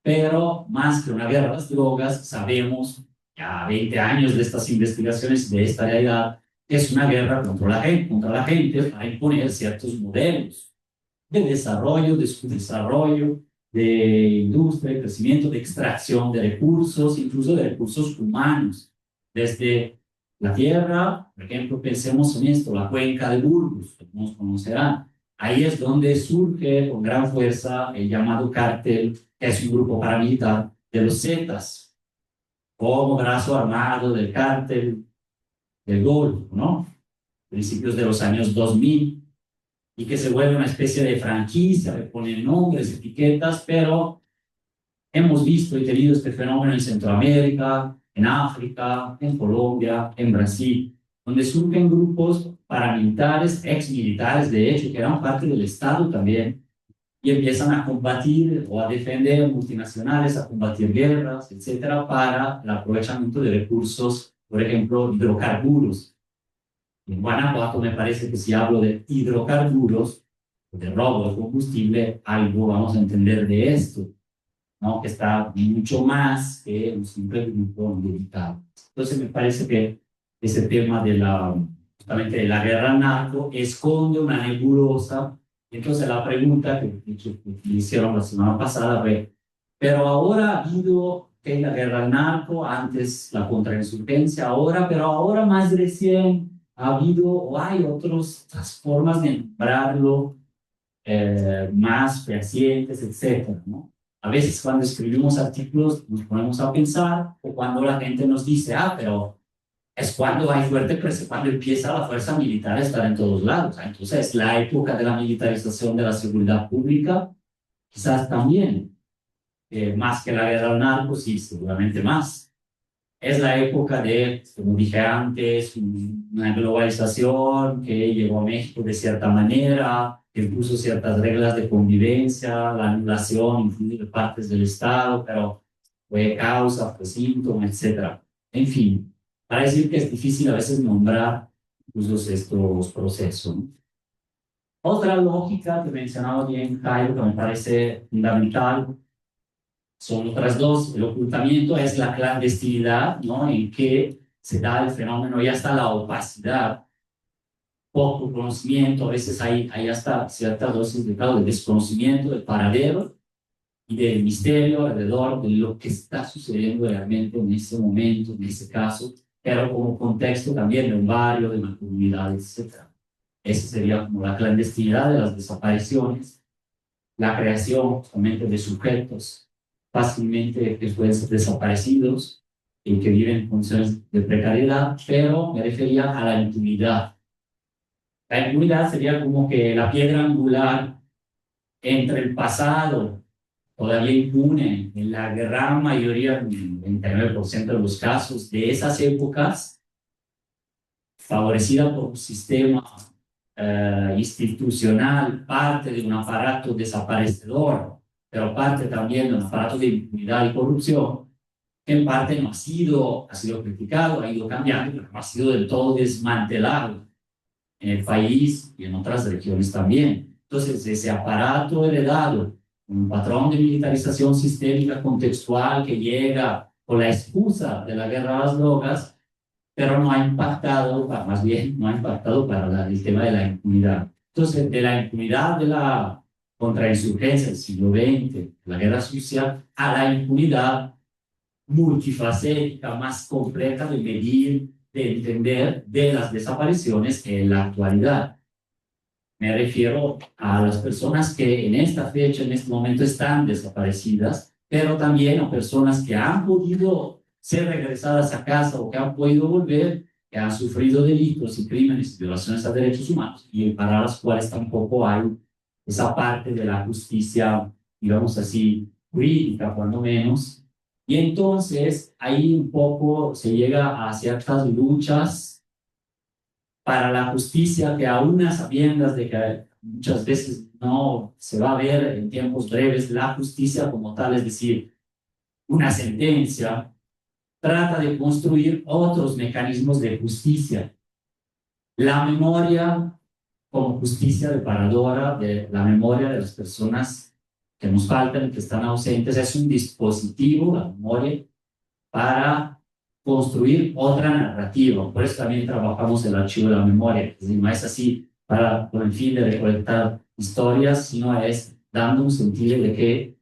S5: Pero más que una guerra a las drogas, sabemos, ya 20 años de estas investigaciones, de esta realidad, que es una guerra contra la gente para imponer ciertos modelos de desarrollo, de subdesarrollo, de industria, de crecimiento, de extracción de recursos, incluso de recursos humanos, desde la tierra, por ejemplo, pensemos en esto, la cuenca de Burgos, algunos conocerán, ahí es donde surge con gran fuerza el llamado cártel, que es un grupo paramilitar de los Zetas, como brazo armado del cártel del Golfo, ¿no? Principios de los años 2000, y que se vuelve una especie de franquicia, le ponen nombres, etiquetas, pero hemos visto y tenido este fenómeno en Centroamérica, en África, en Colombia, en Brasil, donde surgen grupos paramilitares, exmilitares, de hecho, que eran parte del Estado también, y empiezan a combatir o a defender multinacionales, a combatir guerras, etcétera, para el aprovechamiento de recursos, por ejemplo, hidrocarburos. En Guanajuato me parece que si hablo de hidrocarburos, de robo de combustible, algo vamos a entender de esto, ¿no? Que está mucho más que un simple grupo militar. Entonces me parece que ese tema de justamente de la guerra al narco esconde una nebulosa. Entonces la pregunta que me hicieron la semana pasada fue, pero ahora ha habido que la guerra al narco, antes la contrainsurgencia, ahora, pero ahora más recién ha habido o hay otras formas de nombrarlo más fehacientes, etcétera, ¿no? A veces cuando escribimos artículos nos ponemos a pensar, o cuando la gente nos dice, pero es cuando hay fuerte presión, cuando empieza la fuerza militar a estar en todos lados. Entonces, la época de la militarización de la seguridad pública, quizás también, más que la guerra al narco, sí, seguramente más. Es la época de, como dije antes, una globalización que llegó a México de cierta manera, que impuso ciertas reglas de convivencia, la anulación incluso de partes del Estado, pero fue causa, fue síntoma, etc. En fin, para decir que es difícil a veces nombrar incluso estos procesos, ¿no? Otra lógica que mencionaba bien Jairo, que me parece fundamental, son otras dos. El ocultamiento es la clandestinidad, ¿no? En que se da el fenómeno, ya está la opacidad, poco conocimiento, a veces hay hasta ciertas dosis de desconocimiento del paradero y del misterio alrededor de lo que está sucediendo realmente en ese momento, en ese caso, pero como contexto también de un barrio, de una comunidad, etc. Esa sería como la clandestinidad de las desapariciones, la creación justamente de sujetos fácilmente que pueden ser desaparecidos y que viven en condiciones de precariedad, pero me refería a la impunidad. La impunidad sería como que la piedra angular entre el pasado, todavía impune en la gran mayoría, el 99% de los casos de esas épocas, favorecida por un sistema institucional, parte de un aparato desaparecedor, pero parte también de un aparato de impunidad y corrupción, que en parte no ha sido criticado, ha ido cambiando, pero no ha sido del todo desmantelado en el país y en otras regiones también. Entonces, ese aparato heredado, un patrón de militarización sistémica contextual que llega con la excusa de la guerra a las drogas, pero no ha impactado, más bien no ha impactado para el tema de la impunidad. Entonces, de la impunidad de la contrainsurgencia del siglo XX, la guerra sucia, a la impunidad multifacética, más compleja de medir, de entender, de las desapariciones en la actualidad. Me refiero a las personas que en esta fecha, en este momento, están desaparecidas, pero también a personas que han podido ser regresadas a casa o que han podido volver, que han sufrido delitos y crímenes y violaciones a derechos humanos, y para las cuales tampoco hay esa parte de la justicia, digamos así, jurídica, cuando menos. Y entonces ahí un poco se llega a ciertas luchas para la justicia que aún a sabiendas de que muchas veces no se va a ver en tiempos breves la justicia como tal, es decir, una sentencia, trata de construir otros mecanismos de justicia. La memoria como justicia reparadora, de la memoria de las personas que nos faltan, que están ausentes, es un dispositivo, la memoria, para construir otra narrativa. Por eso también trabajamos el archivo de la memoria. Es decir, no es así con el fin de recolectar historias, sino es dando un sentido de que,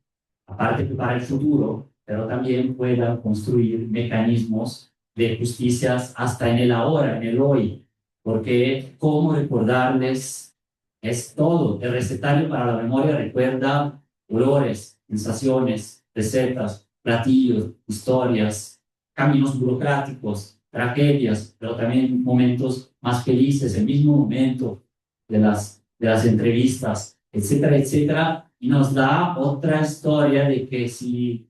S5: aparte que para el futuro, pero también puedan construir mecanismos de justicias hasta en el ahora, en el hoy, porque cómo recordarles es todo. El recetario para la memoria recuerda olores, sensaciones, recetas, platillos, historias, caminos burocráticos, tragedias, pero también momentos más felices, el mismo momento de las entrevistas, etcétera, etcétera, y nos da otra historia de que si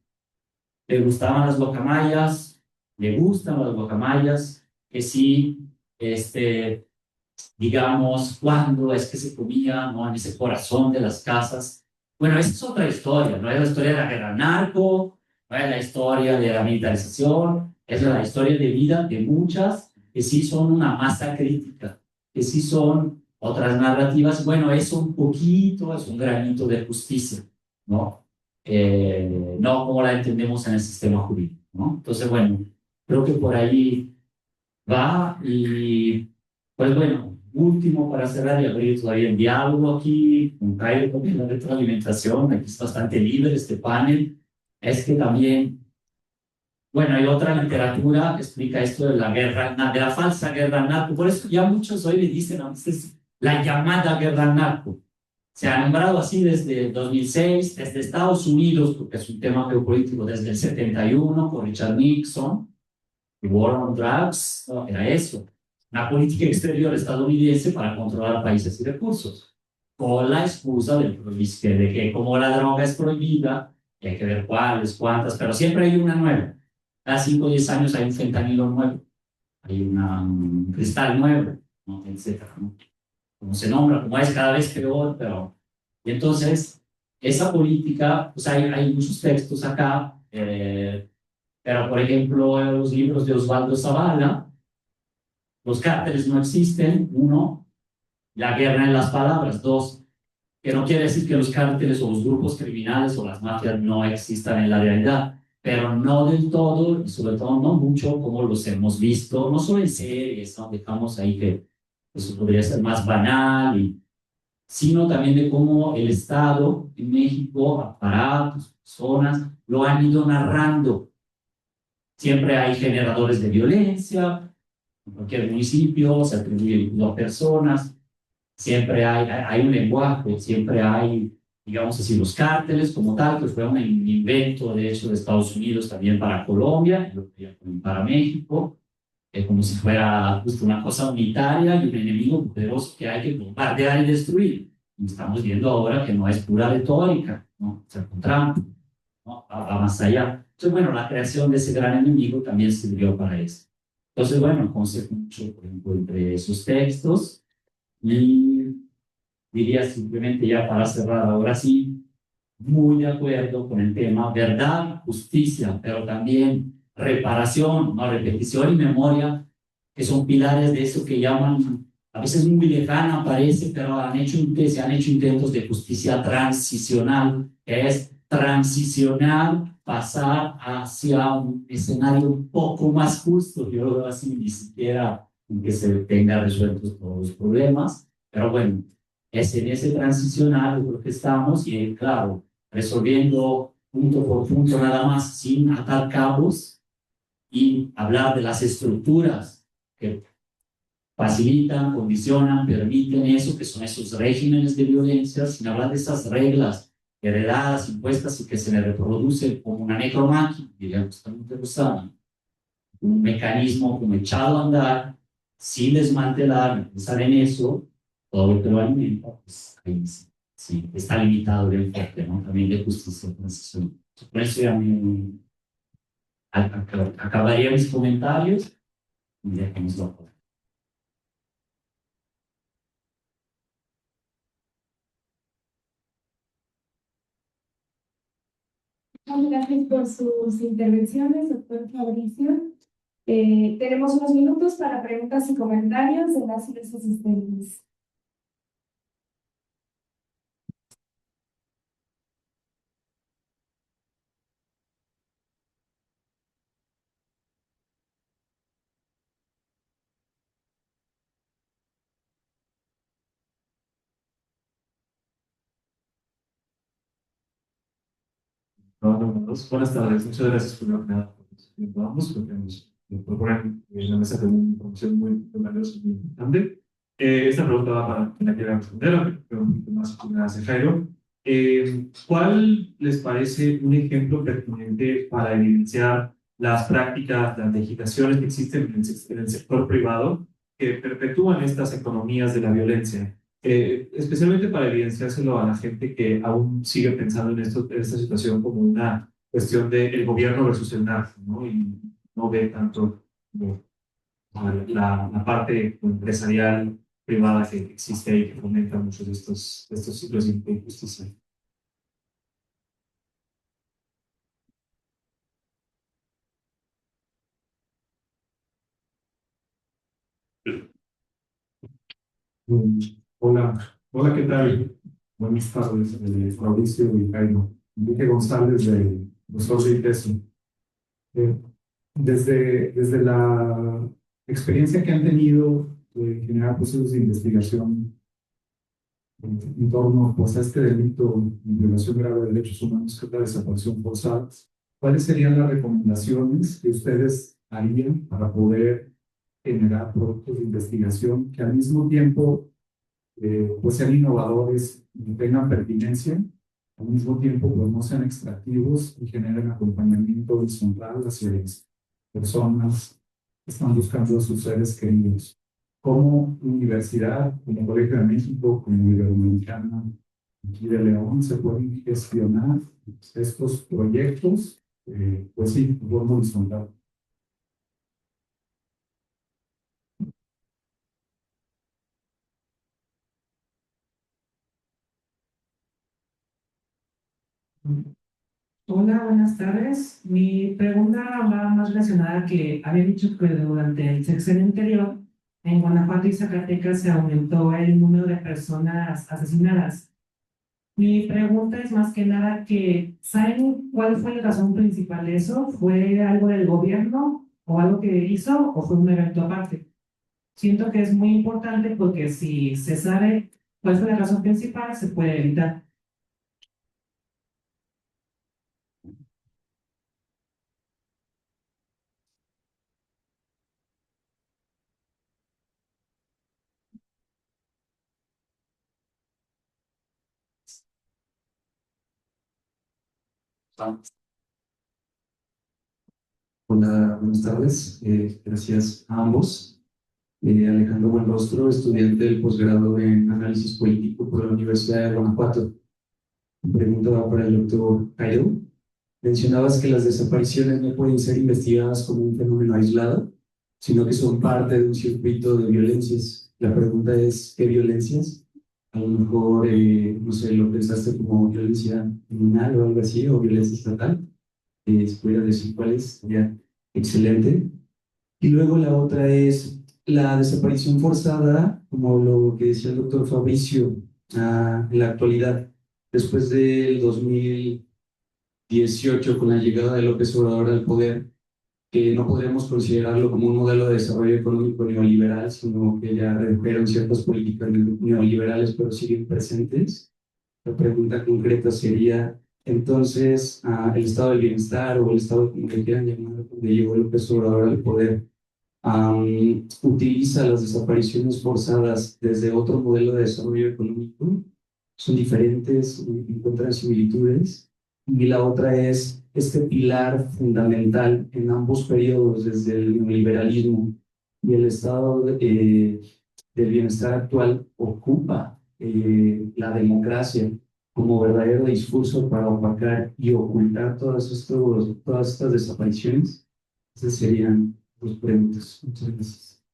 S5: le gustaban las guacamayas, le gustan las guacamayas, que si, digamos, cuándo es que se comía, ¿no? En ese corazón de las casas. Bueno, esa es otra historia, no es la historia de la guerra narco, no es la historia de la militarización, es la historia de vida de muchas que sí son una masa crítica, que sí son otras narrativas. Bueno, es un poquito, es un granito de justicia, ¿no? No como la entendemos en el sistema jurídico, ¿no? Entonces, bueno, creo que por ahí va. Y pues bueno, último para cerrar y abrir todavía el diálogo aquí con Cairo, con la retroalimentación, aquí es bastante libre este panel, es que también, bueno, hay otra literatura que explica esto de la guerra, de la falsa guerra narco. Por eso ya muchos hoy le dicen a ustedes la llamada guerra narco. Se ha nombrado así desde 2006, desde Estados Unidos, porque es un tema geopolítico desde el 71, con Richard Nixon, el War on Drugs, ¿no? Era eso, una política exterior estadounidense para controlar países y recursos, con la excusa de que como la droga es prohibida, y hay que ver cuáles, cuántas, pero siempre hay una nueva. Cada 5 o 10 años hay un fentanilo nuevo, hay un cristal nuevo, ¿no? Etcétera, ¿no? Como se nombra, como es cada vez peor, pero... Y entonces, esa política, pues hay muchos textos acá, Pero, por ejemplo, en los libros de Osvaldo Zavala, los cárteles no existen, uno, la guerra en las palabras, dos, que no quiere decir que los cárteles o los grupos criminales o las mafias no existan en la realidad, pero no del todo y sobre todo no mucho como los hemos visto, no solo en series, ¿no? Dejamos ahí que eso podría ser más banal, sino también de cómo el Estado en México, aparatos, personas, lo han ido narrando. Siempre hay generadores de violencia, en cualquier municipio se atribuye a personas, siempre hay un lenguaje, siempre hay, digamos así, los cárteles como tal, que fue un invento, de hecho, de Estados Unidos también para Colombia, y lo querían también para México, como si fuera justo una cosa unitaria y un enemigo poderoso que hay que bombardear y destruir. Y estamos viendo ahora que no es pura retórica, ¿no? Se encontramos, ¿no? Va más allá. Entonces, bueno, la creación de ese gran enemigo también sirvió para eso. Entonces, bueno, aconsejo mucho, por ejemplo, entre esos textos. Y diría simplemente ya para cerrar, ahora sí, muy de acuerdo con el tema verdad, justicia, pero también reparación, no repetición y memoria, que son pilares de eso que llaman, a veces muy lejana parece, pero se han hecho intentos de justicia transicional, que es transicionar, pasar hacia un escenario un poco más justo, yo lo veo así, ni siquiera en que se tengan resueltos todos los problemas, pero bueno, es en ese transicional lo que estamos y claro, resolviendo punto por punto nada más sin atar cabos y hablar de las estructuras que facilitan, condicionan, permiten eso, que son esos regímenes de violencia, sin hablar de esas reglas heredadas, impuestas y que se le reproducen como una necromáquina, diría justamente Rosana, un mecanismo como echado a andar, sin desmantelar, pensar en eso, todo lo que lo alimenta, pues ahí sí, sí, está limitado el enfoque, ¿no? También de justicia transición. Por eso ya acabaría mis comentarios y dejémoslo por.
S3: Muchas gracias por sus intervenciones, doctor Fabricio. Tenemos unos minutos para preguntas y comentarios de las y los asistentes.
S6: No, no, no, buenas tardes, muchas gracias por la vamos, porque nos proponen en la mesa de una información muy valiosa, muy importante. Esta pregunta va para quien la quiera responder, pero un poquito más que la hace Jairo. ¿Cuál les parece un ejemplo pertinente para evidenciar las prácticas, las legislaciones que existen en el sector privado que perpetúan estas economías de la violencia? Especialmente para evidenciárselo a la gente que aún sigue pensando en esta situación como una cuestión del gobierno versus el narco, ¿no? Y no ve tanto como la parte empresarial privada que existe ahí, que fomenta muchos de estos ciclos de injusticia.
S4: Mm, Hola, hola, ¿qué tal? Buenas tardes, Mauricio y Jairo. Enrique González de Profesor de ITESO. Eh, desde la experiencia que han tenido de generar procesos de investigación en torno pues, a este delito de violación grave de derechos humanos que es la desaparición forzada, ¿cuáles serían las recomendaciones que ustedes harían para poder generar productos de investigación que al mismo tiempo pues sean innovadores y tengan pertinencia, al mismo tiempo pues no sean extractivos y generen acompañamiento horizontal hacia las personas que están buscando a sus seres queridos? Como universidad, como Colegio de México, como Iberoamericana, aquí de León, se pueden gestionar estos proyectos, pues sí, de forma horizontal.
S7: Hola, buenas tardes. Mi pregunta va más relacionada a que había dicho que durante el sexenio anterior en Guanajuato y Zacatecas se aumentó el número de personas asesinadas. Mi pregunta es más que nada que, ¿saben cuál fue la razón principal de eso? ¿Fue algo del gobierno o algo que hizo o fue un evento aparte? Siento que es muy importante porque si se sabe cuál fue la razón principal, se puede evitar.
S8: Hola, buenas tardes. Gracias a ambos. Alejandro Buenrostro, estudiante del posgrado en Análisis Político por la Universidad de Guanajuato. Mi pregunta va para el doctor Cairo. Mencionabas que las desapariciones no pueden ser investigadas como un fenómeno aislado, sino que son parte de un circuito de violencias. La pregunta es, ¿qué violencias? A lo mejor, no sé, lo pensaste como violencia criminal o algo así, o violencia estatal. Si pudiera decir cuál es, sería excelente. Y luego la otra es la desaparición forzada, como lo que decía el doctor Fabricio, en la actualidad, después del 2018, con la llegada de López Obrador al poder, que no podríamos considerarlo como un modelo de desarrollo económico neoliberal, sino que ya redujeron ciertas políticas neoliberales, pero siguen presentes. La pregunta concreta sería, entonces, el estado del bienestar o el estado como le quieran llamar, donde llegó López Obrador al poder, utiliza las desapariciones forzadas desde otro modelo de desarrollo económico, son diferentes, encuentran similitudes. Y la otra es este pilar fundamental en ambos periodos, desde el neoliberalismo y el estado del bienestar actual, ocupa la democracia como verdadero discurso para opacar y ocultar todas estas desapariciones. Esas serían dos preguntas. Muchas gracias.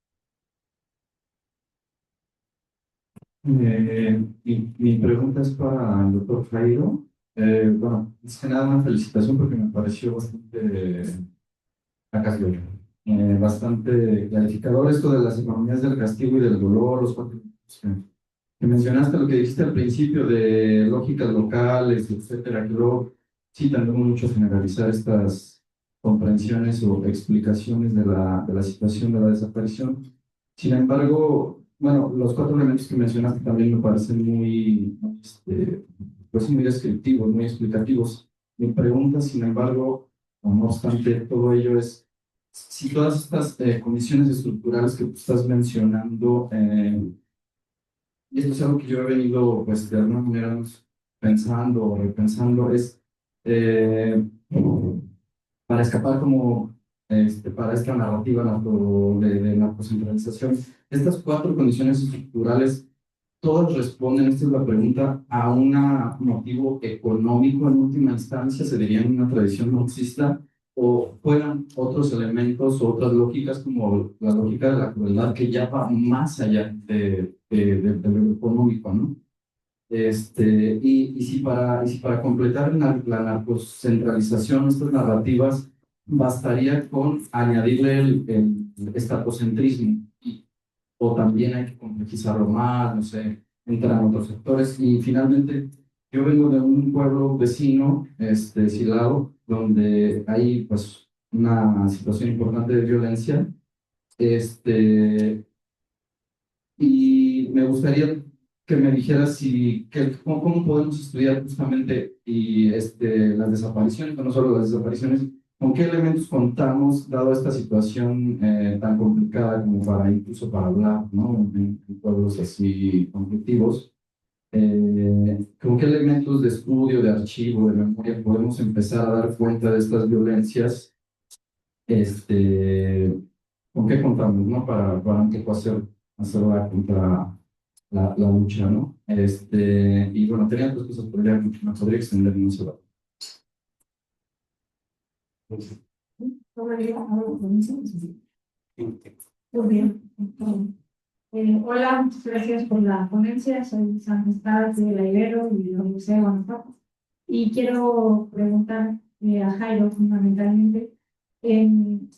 S6: Mi pregunta es para el doctor Jairo. Bueno, es que nada, una felicitación porque me pareció bastante, acá sí, bastante clarificador esto de las economías del castigo y del dolor, los cuatro que mencionaste, lo que dijiste al principio de lógicas locales, etcétera, que luego sí tendemos mucho a generalizar estas comprensiones o explicaciones de la situación de la desaparición. Sin embargo, bueno, los cuatro elementos que mencionaste también me parecen muy, pues muy descriptivos, muy explicativos. Mi pregunta, sin embargo, o no obstante todo ello, es si todas estas condiciones estructurales que tú estás mencionando, y esto es algo que yo he venido, pues, de alguna manera pensando o repensando, es eh, para escapar como para esta narrativa de narcocentralización. Estas cuatro condiciones estructurales, todas responden, esta es la pregunta, a un motivo económico en última instancia, se diría en una tradición marxista, o fueran otros elementos o otras lógicas como la lógica de la crueldad que ya va más allá de lo económico, ¿no? Y si para completar la narcocentralización, estas narrativas, bastaría con añadirle el estatocentrismo, o también hay que complejizarlo más, no sé, entran otros sectores. Y finalmente, yo vengo de un pueblo vecino, Silao, donde hay pues una situación importante de violencia, y me gustaría que me dijeras cómo podemos estudiar justamente las desapariciones, no solo las desapariciones, con qué elementos contamos, dado esta situación tan complicada como para incluso para hablar, ¿no? En pueblos así conflictivos. ¿Con qué elementos de estudio, de archivo, de memoria podemos empezar a dar cuenta de estas violencias? ¿Con qué contamos, no? Para un poco hacerla contra la lucha, ¿no? Y bueno, tenía otras cosas, me podría extender mucho.
S3: Muy bien. Hola, muchas gracias por la ponencia. Soy Sandra Estrada, soy de la Ibero y de la Universidad de Guanajuato. Y quiero preguntar a Jairo fundamentalmente,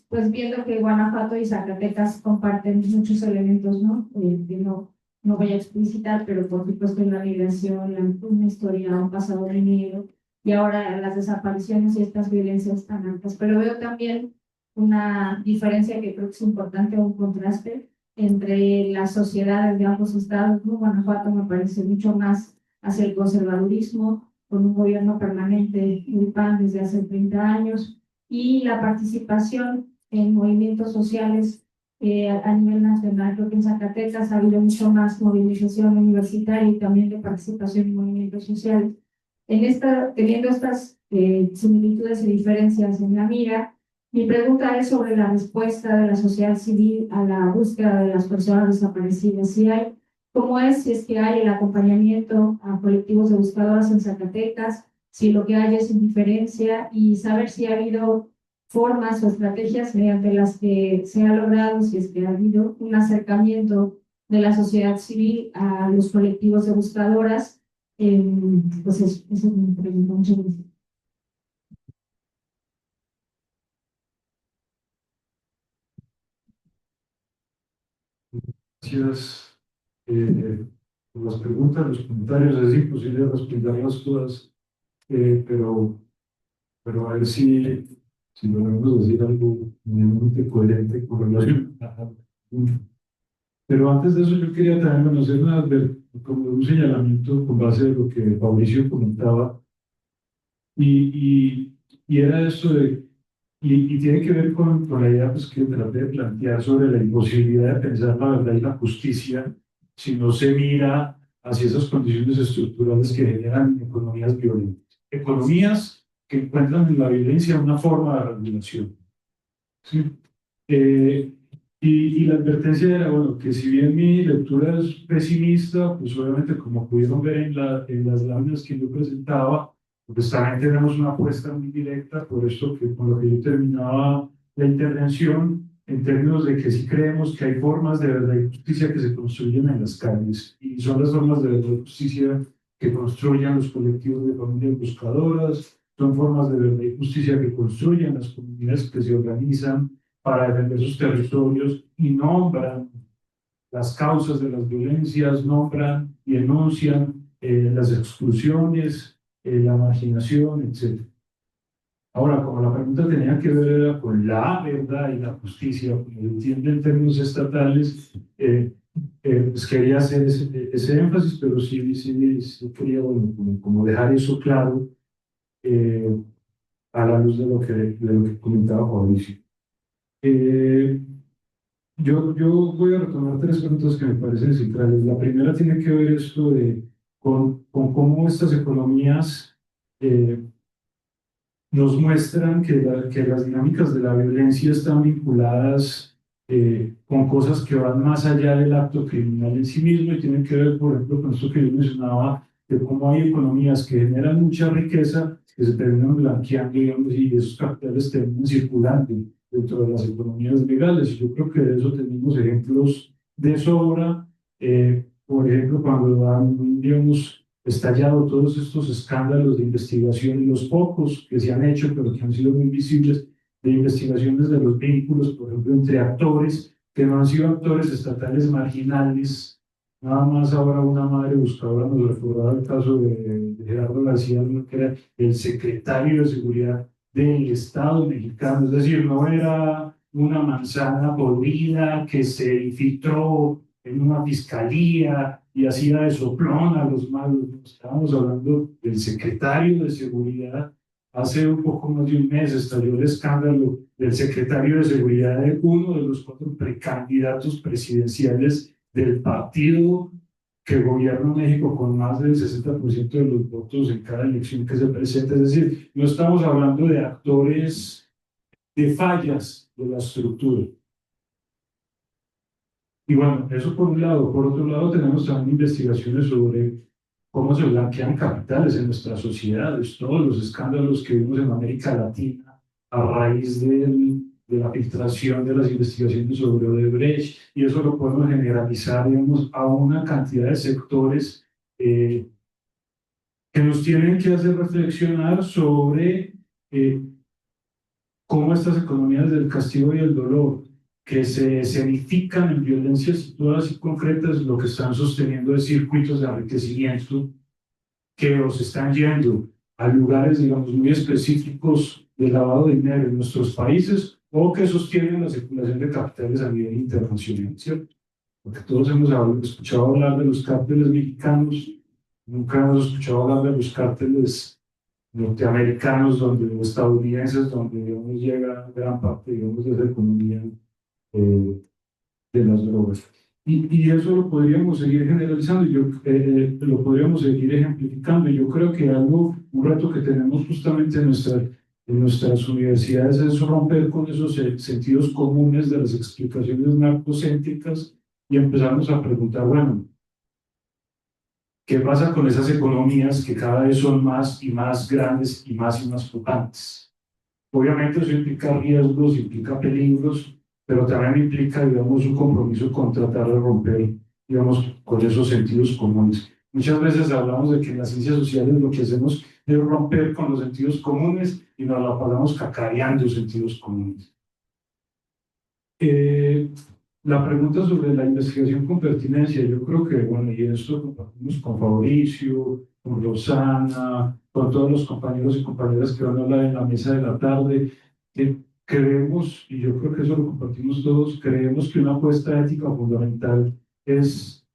S3: pues viendo que Guanajuato y Zacatecas comparten muchos elementos, ¿no? Que no voy a explicitar, pero por supuesto la migración, una historia, un pasado de negro, y ahora las desapariciones y estas violencias tan altas. Pero veo también una diferencia que creo que es importante, un contraste entre las sociedades de ambos estados, ¿no? Guanajuato me parece mucho más hacia el conservadurismo, con un gobierno permanente del PAN desde hace 30 años, y la participación en movimientos sociales a nivel nacional. Creo que en Zacatecas ha habido mucho más movilización universitaria y también de participación en movimientos sociales. Teniendo estas similitudes y diferencias en la mira, mi pregunta es sobre la respuesta de la sociedad civil a la búsqueda de las personas desaparecidas. ¿Cómo es, si es que hay el acompañamiento a colectivos de buscadoras en Zacatecas, si lo que hay es indiferencia, y saber si ha habido formas o estrategias mediante las que se ha logrado, si es que ha habido un acercamiento de la sociedad civil a los colectivos de buscadoras? Pues eso es mi pregunta. Muchas gracias.
S4: Gracias por las preguntas, los comentarios. Es imposible responderlas todas, pero a ver si logramos decir algo mínimamente coherente con relación a. Pero antes de eso, yo quería también hacer como un señalamiento con base de lo que Fabricio comentaba, y era esto y tiene que ver con la idea pues, que traté de plantear sobre la imposibilidad de pensar la verdad y la justicia si no se mira hacia esas condiciones estructurales que generan economías violentas. Economías que encuentran en la violencia una forma de regulación. ¿Sí? Y la advertencia era, bueno, que si bien mi lectura es pesimista, pues obviamente como pudieron ver en las láminas que yo presentaba, pues también tenemos una apuesta muy directa por esto que con lo que yo terminaba la intervención, en términos de que sí creemos que hay formas de verdad y justicia que se construyen en las calles, y son las formas de verdad y justicia que construyen los colectivos de familias buscadoras, son formas de verdad y justicia que construyen las comunidades que se organizan para defender sus territorios y nombran las causas de las violencias, nombran y enuncian las exclusiones, la marginación, etc. Ahora, como la pregunta tenía que ver con la verdad y la justicia, como lo entiende en términos estatales, pues quería hacer ese énfasis, pero sí quería bueno, como dejar eso claro a la luz de lo que comentaba Fabricio. Yo voy a retomar tres puntos que me parecen centrales. La primera tiene que ver esto con cómo estas economías nos muestran que las dinámicas de la violencia están vinculadas con cosas que van más allá del acto criminal en sí mismo, y tienen que ver, por ejemplo, con esto que yo mencionaba, de cómo hay economías que generan mucha riqueza, que se terminan blanqueando, digamos, y esos capitales terminan circulando dentro de las economías legales. Y yo creo que de eso tenemos ejemplos de sobra. Por ejemplo, cuando han, digamos, estallado todos estos escándalos de investigación, y los pocos que se han hecho, pero que han sido muy visibles, de investigaciones de los vínculos, por ejemplo, entre actores que no han sido actores estatales marginales. Nada más ahora una madre buscadora nos recordaba el caso de Gerardo García, que era el secretario de Seguridad del Estado mexicano, es decir, no era una manzana podrida que se infiltró en una fiscalía y hacía de soplón a los malos. Estábamos hablando del secretario de Seguridad. Hace un poco más de un mes estalló el escándalo del secretario de Seguridad de uno de los 4 precandidatos presidenciales del partido que gobierna México con más del 60% de los votos en cada elección que se presenta. Es decir, no estamos hablando de actores de fallas de la estructura. Y bueno, eso por un lado. Por otro lado, tenemos también investigaciones sobre cómo se blanquean capitales en nuestras sociedades, todos los escándalos que vimos en América Latina a raíz de la filtración de las investigaciones sobre Odebrecht, y eso lo podemos generalizar, digamos, a una cantidad de sectores que que nos tienen que hacer reflexionar sobre cómo estas economías del castigo y el dolor, que se escenifican en violencias todas y concretas, lo que están sosteniendo es circuitos de enriquecimiento que os están yendo a lugares, digamos, muy específicos de lavado de dinero en nuestros países o que sostienen la circulación de capitales a nivel internacional, ¿cierto? Porque todos hemos escuchado hablar de los cárteles mexicanos, nunca hemos escuchado hablar de los cárteles norteamericanos o estadounidenses, donde digamos, llega gran parte digamos, de la economía de las drogas. Y eso lo podríamos seguir generalizando, lo podríamos seguir ejemplificando. Yo creo que un reto que tenemos justamente en nuestras universidades es romper con esos sentidos comunes de las explicaciones narcocéntricas y empezarnos a preguntar, bueno, ¿qué pasa con esas economías que cada vez son más y más grandes y más potentes? Obviamente eso implica riesgos, implica peligros, pero también implica, digamos, un compromiso con tratar de romper, digamos, con esos sentidos comunes. Muchas veces hablamos de que en las ciencias sociales lo que hacemos es romper con los sentidos comunes y nos la pasamos cacareando sentidos comunes. La pregunta sobre la investigación con pertinencia, yo creo que, bueno, y esto lo compartimos con Fabricio, con Rosana, con todos los compañeros y compañeras que van a hablar en la mesa de la tarde, que creemos, y yo creo que eso lo compartimos todos, creemos que una apuesta ética fundamental es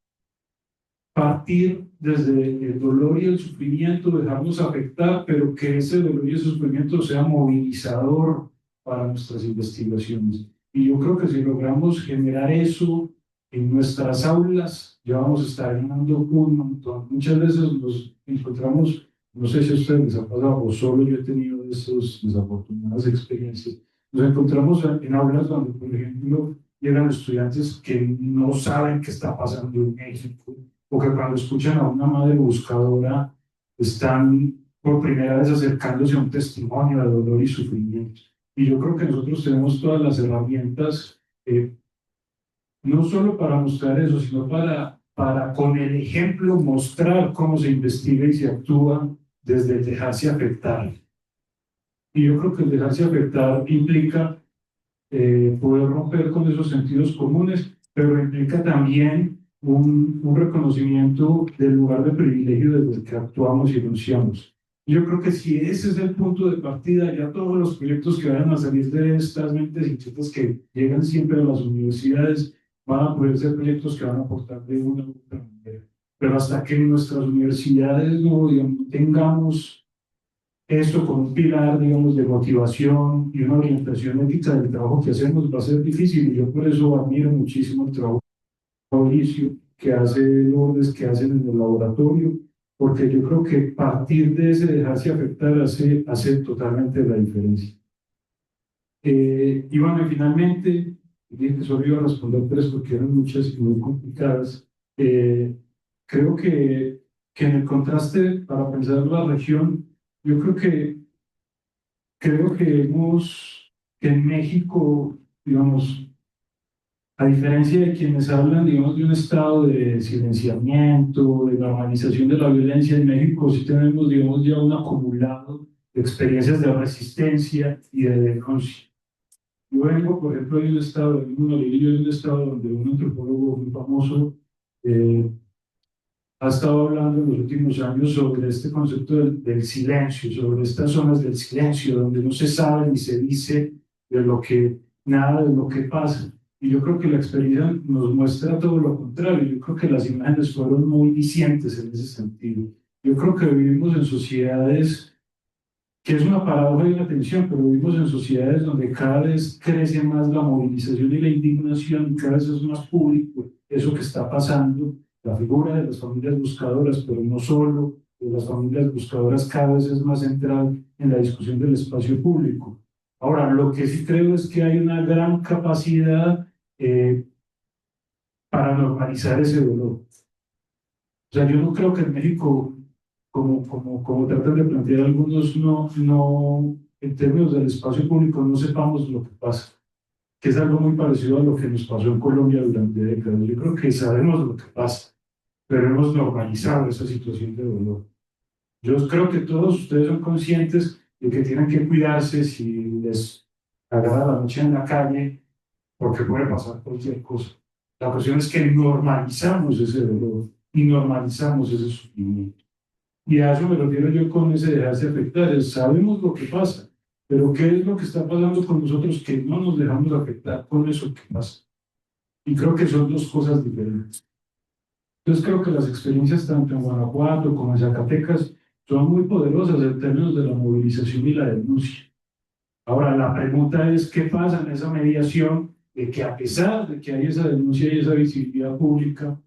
S4: partir desde el dolor y el sufrimiento, dejarnos afectar, pero que ese dolor y ese sufrimiento sea movilizador para nuestras investigaciones. Y yo creo que si logramos generar eso en nuestras aulas, ya vamos a estar ganando un montón. Muchas veces nos encontramos, no sé si a ustedes les ha pasado, o solo yo he tenido esas desafortunadas experiencias, nos encontramos en aulas donde, por ejemplo, llegan estudiantes que no saben qué está pasando en México, o que cuando escuchan a una madre buscadora están por primera vez acercándose a un testimonio de dolor y sufrimiento. Y yo creo que nosotros tenemos todas las herramientas, no solo para mostrar eso, sino para con el ejemplo mostrar cómo se investiga y se actúa desde el dejarse afectar. Y yo creo que el dejarse afectar implica poder romper con esos sentidos comunes, pero implica también un reconocimiento del lugar de privilegio desde el que actuamos y enunciamos. Yo creo que si ese es el punto de partida, ya todos los proyectos que vayan a salir de estas mentes inquietas que llegan siempre a las universidades van a poder ser proyectos que van a aportar de una u otra manera. Pero hasta que en nuestras universidades no digamos, tengamos esto como un pilar, digamos, de motivación y una orientación ética del trabajo que hacemos, va a ser difícil. Y yo por eso admiro muchísimo el trabajo de Mauricio, que hace Lourdes, que hacen en el laboratorio, porque yo creo que partir de ese dejarse afectar hace totalmente la diferencia. Y bueno, y finalmente, solo iba a responder tres porque eran muchas y muy complicadas. Creo que en el contraste, para pensar la región, yo creo que en México, digamos, a diferencia de quienes hablan, digamos, de un estado de silenciamiento, de normalización de la violencia en México, sí tenemos, digamos, ya un acumulado de experiencias de resistencia y de denuncia. Yo vengo, por ejemplo, de un estado, de un estado donde un antropólogo muy famoso ha estado hablando en los últimos años sobre este concepto del silencio, sobre estas zonas del silencio, donde no se sabe ni se dice nada de lo que pasa. Y yo creo que la experiencia nos muestra todo lo contrario. Yo creo que las imágenes fueron muy dicientes en ese sentido. Yo creo que vivimos en sociedades, que es una paradoja y una tensión, pero vivimos en sociedades donde cada vez crece más la movilización y la indignación, y cada vez es más público eso que está pasando. La figura de las familias buscadoras, pero no solo de las familias buscadoras, cada vez es más central en la discusión del espacio público. Ahora, lo que sí creo es que hay una gran capacidad para normalizar ese dolor. O sea, yo no creo que en México, como tratan de plantear algunos, no, en términos del espacio público, no sepamos lo que pasa, que es algo muy parecido a lo que nos pasó en Colombia durante décadas. Yo creo que sabemos lo que pasa, pero hemos normalizado esa situación de dolor. Yo creo que todos ustedes son conscientes de que tienen que cuidarse si les agarra la noche en la calle, porque puede pasar cualquier cosa. La cuestión es que normalizamos ese dolor y normalizamos ese sufrimiento. Y a eso me refiero yo con ese dejarse afectar. Sabemos lo que pasa, pero ¿qué es lo que está pasando con nosotros que no nos dejamos afectar con eso que pasa? Y creo que son dos cosas diferentes. Entonces creo que las experiencias tanto en Guanajuato como en Zacatecas son muy poderosas en términos de la movilización y la denuncia. Ahora, la pregunta es, ¿qué pasa en esa mediación de que a pesar de que hay esa denuncia y esa visibilidad pública,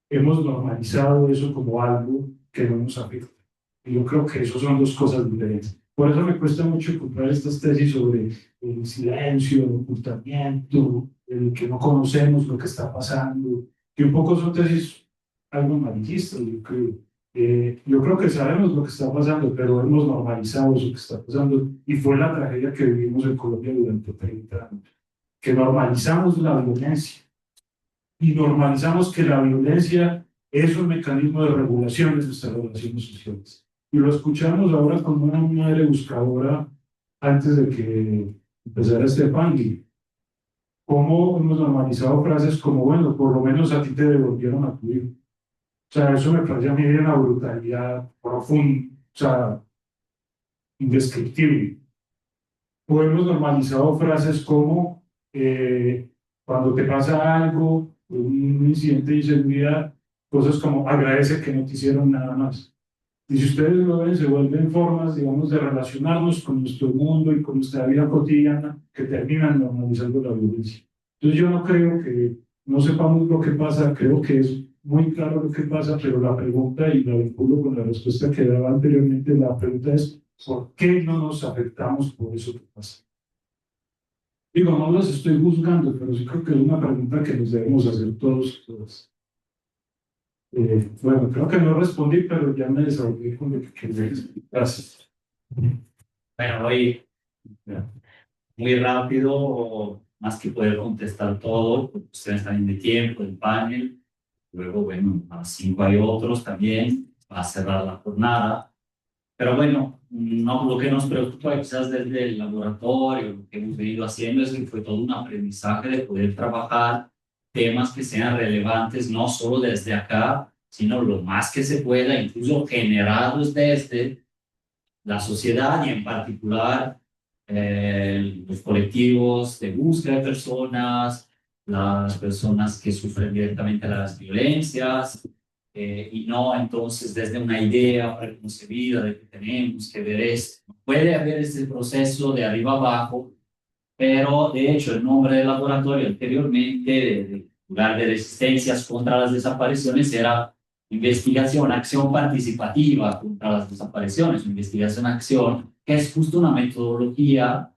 S4: hemos normalizado eso como algo que no nos afecta? Y yo creo que eso son dos cosas diferentes. Por eso me cuesta mucho comprar estas tesis sobre el silencio, el ocultamiento, el que no conocemos lo que está pasando, que un poco son tesis algo amarillistas, yo creo. Yo creo que sabemos lo que está pasando, pero hemos normalizado eso que está pasando y fue la tragedia que vivimos en Colombia durante 30 años, que normalizamos la violencia y normalizamos que la violencia es un mecanismo de regulación de nuestras relaciones sociales. Y lo escuchamos ahora con una madre buscadora antes de que empezara este panel. Cómo hemos normalizado frases como, bueno, por lo menos a ti te devolvieron a tu hijo. O sea, eso me parece a mí de una brutalidad profunda, o sea, indescriptible. O hemos normalizado frases como, cuando te pasa algo, un incidente de inseguridad, cosas como agradece que no te hicieron nada más. Y si ustedes lo ven, se vuelven formas, digamos, de relacionarnos con nuestro mundo y con nuestra vida cotidiana que terminan normalizando la violencia. Entonces yo no creo que no sepamos lo que pasa, creo que es muy claro lo que pasa, pero la pregunta, y la vinculo con la respuesta que daba anteriormente, la pregunta es, ¿por qué no nos afectamos por eso que pasa? Digo, no los estoy juzgando, pero sí creo que es una pregunta que nos debemos hacer todos. Bueno, creo que no respondí, pero ya me desahogué con lo que quería decir. Gracias.
S5: Bueno, hoy muy rápido, más que poder contestar todo, porque ustedes también de tiempo, el panel. Luego, bueno, a las 5 hay otros también, va a cerrar la jornada. Pero bueno, no, lo que nos preocupa quizás desde el laboratorio, lo que hemos venido haciendo es que fue todo un aprendizaje de poder trabajar temas que sean relevantes no solo desde acá, sino lo más que se pueda, incluso generados desde la sociedad y en particular los colectivos de búsqueda de personas, las personas que sufren directamente las violencias, y no entonces desde una idea preconcebida de que tenemos que ver esto. Puede haber ese proceso de arriba abajo, pero de hecho el nombre del laboratorio anteriormente, de lugar de resistencias contra las desapariciones, era investigación, acción participativa contra las desapariciones, investigación, acción, que es justo una metodología,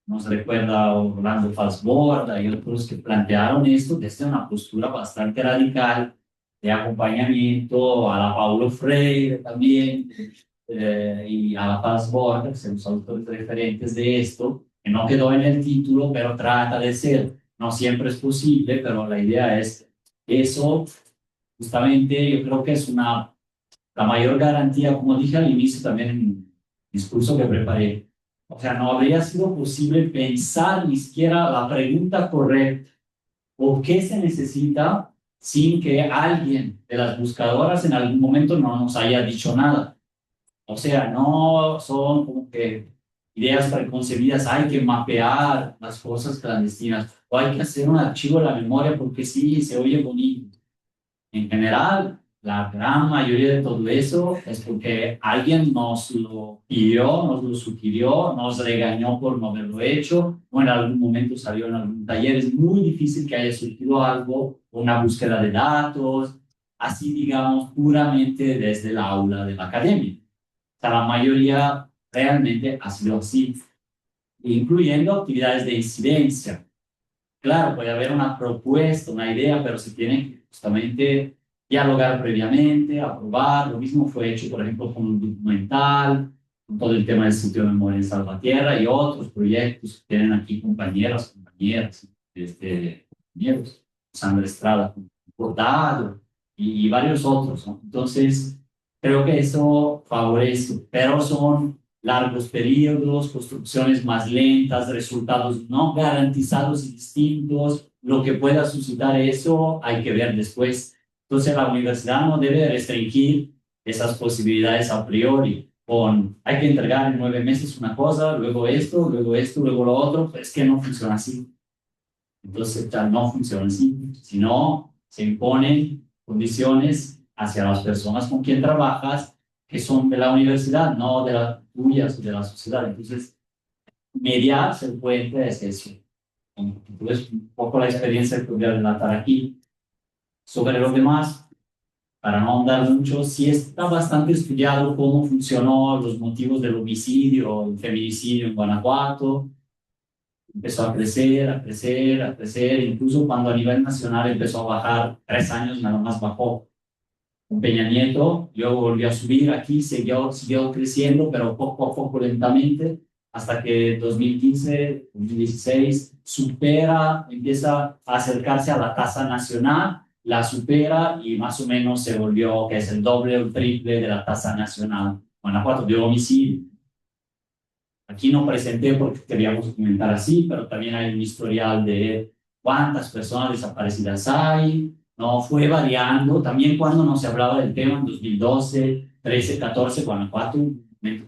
S5: nos recuerda a Orlando Falsborda y otros que plantearon esto desde una postura bastante radical de acompañamiento a la Paulo Freire también, y a la Falsborda, que son los autores referentes de esto, que no quedó en el título, pero trata de ser. No siempre es posible, pero la idea es eso. Justamente yo creo que es la mayor garantía, como dije al inicio también en el discurso que preparé. O sea, no habría sido posible pensar ni siquiera la pregunta correcta o qué se necesita sin que alguien de las buscadoras en algún momento no nos haya dicho nada. O sea, no son como que ideas preconcebidas, hay que mapear las cosas clandestinas o hay que hacer un archivo de la memoria porque sí, se oye bonito. En general, la gran mayoría de todo eso es porque alguien nos lo pidió, nos lo sugirió, nos regañó por no haberlo hecho, o en algún momento salió en algún taller. Es muy difícil que haya surgido algo, una búsqueda de datos, así digamos, puramente desde el aula de la academia. O sea, la mayoría realmente ha sido así, incluyendo actividades de incidencia. Claro, puede haber una propuesta, una idea, pero se tiene que justamente dialogar previamente, aprobar. Lo mismo fue hecho, por ejemplo, con un documental, con todo el tema del sitio de memoria en Salvatierra y otros proyectos que tienen aquí compañeras, compañeros, Sandra Estrada, Bordado y varios otros, ¿no? Entonces, Creo que eso favorece, pero son largos periodos, construcciones más lentas, resultados no garantizados y distintos. Lo que pueda suscitar eso hay que ver después. Entonces la universidad no debe restringir esas posibilidades a priori. Hay que entregar en 9 meses una cosa, luego esto, luego lo otro. Pues es que no funciona así. Entonces ya no funciona así. Si no, se imponen condiciones hacia las personas con quien trabajas que son de la universidad, no de las tuyas o de la sociedad. Entonces, mediar el puente es eso. Entonces, un poco la experiencia que voy a relatar aquí. Sobre lo demás, para no ahondar mucho, sí está bastante estudiado cómo funcionó los motivos del homicidio, el feminicidio en Guanajuato. Empezó a crecer, a crecer, a crecer, incluso cuando a nivel nacional empezó a bajar, 3 años nada más bajó. Con Peña Nieto, luego volvió a subir aquí, siguió creciendo, pero poco a poco, lentamente, hasta que 2015, 2016, empieza a acercarse a la tasa nacional, la supera y más o menos se volvió, que es el doble o el triple de la tasa nacional. Guanajuato de homicidio. Aquí no presenté porque queríamos documentar así, pero también hay un historial de cuántas personas desaparecidas hay. No, fue variando. También cuando no se hablaba del tema en 2012, 13, 14, Guanajuato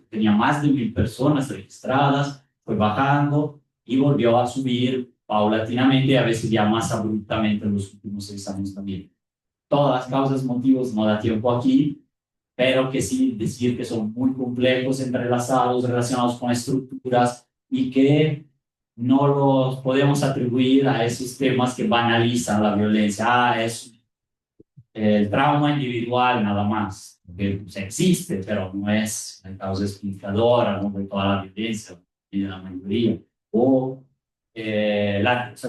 S5: tenía más de 1,000 personas registradas, fue bajando y volvió a subir paulatinamente, a veces ya más abruptamente en los últimos 6 años también. Todas las causas, motivos, no da tiempo aquí, pero que sí decir que son muy complejos, entrelazados, relacionados con estructuras y que no los podemos atribuir a esos temas que banalizan la violencia. Es el trauma individual nada más, que pues, existe, pero no es la causa explicadora, ¿no?, de toda la violencia, y de la mayoría. O las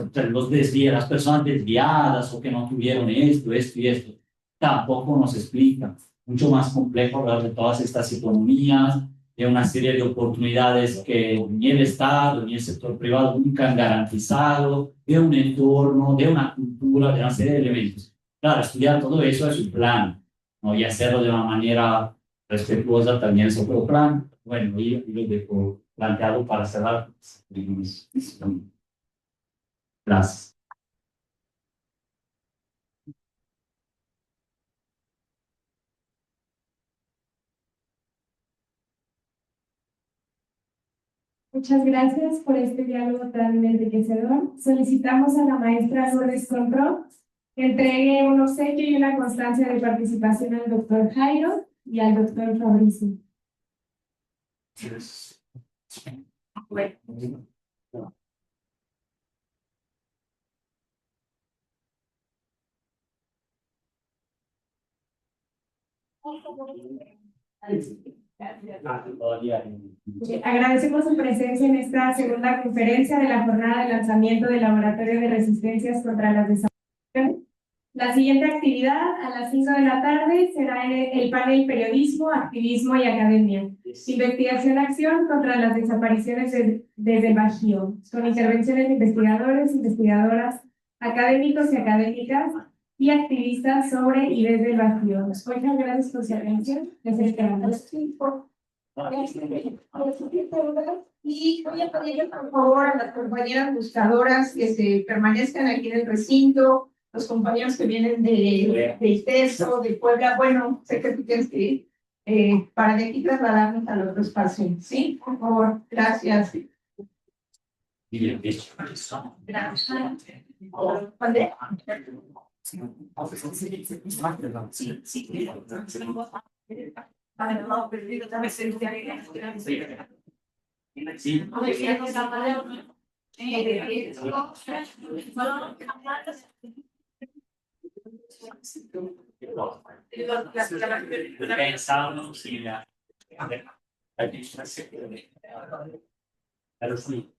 S5: personas desviadas o que no tuvieron esto y esto, tampoco nos explican. Mucho más complejo hablar de todas estas economías, de una serie de oportunidades que ni el Estado ni el sector privado nunca han garantizado, de un entorno, de una cultura, de una serie de elementos. Claro, estudiar todo eso es un plan, ¿no?, y hacerlo de una manera respetuosa también es otro plan. Bueno, y lo dejo planteado para cerrar. Gracias.
S3: Muchas gracias por este diálogo tan enriquecedor. Solicitamos a la maestra Lourdes Contró que entregue un obsequio y una constancia de participación al doctor Jairo y al doctor Fabricio. Agradecemos su presencia en esta segunda conferencia de la jornada de lanzamiento del Laboratorio de Resistencias contra las Desapariciones. La siguiente actividad a las 5 de la tarde será el panel Periodismo, Activismo y Academia. Investigación-Acción contra las desapariciones desde el Bajío, con intervenciones de investigadores, investigadoras, académicos y académicas y activistas sobre y desde el Bajío. Muchas gracias por su atención. Les esperamos.
S1: Y voy a pedirle por favor a las compañeras buscadoras que se permanezcan aquí en el recinto, los compañeros que vienen de ITESO, de Puebla. Bueno, sé que tú tienes que ir para de aquí trasladarnos al otro espacio. ¿Sí? Por favor, gracias.
S5: Pensamos y ya. Pero sí.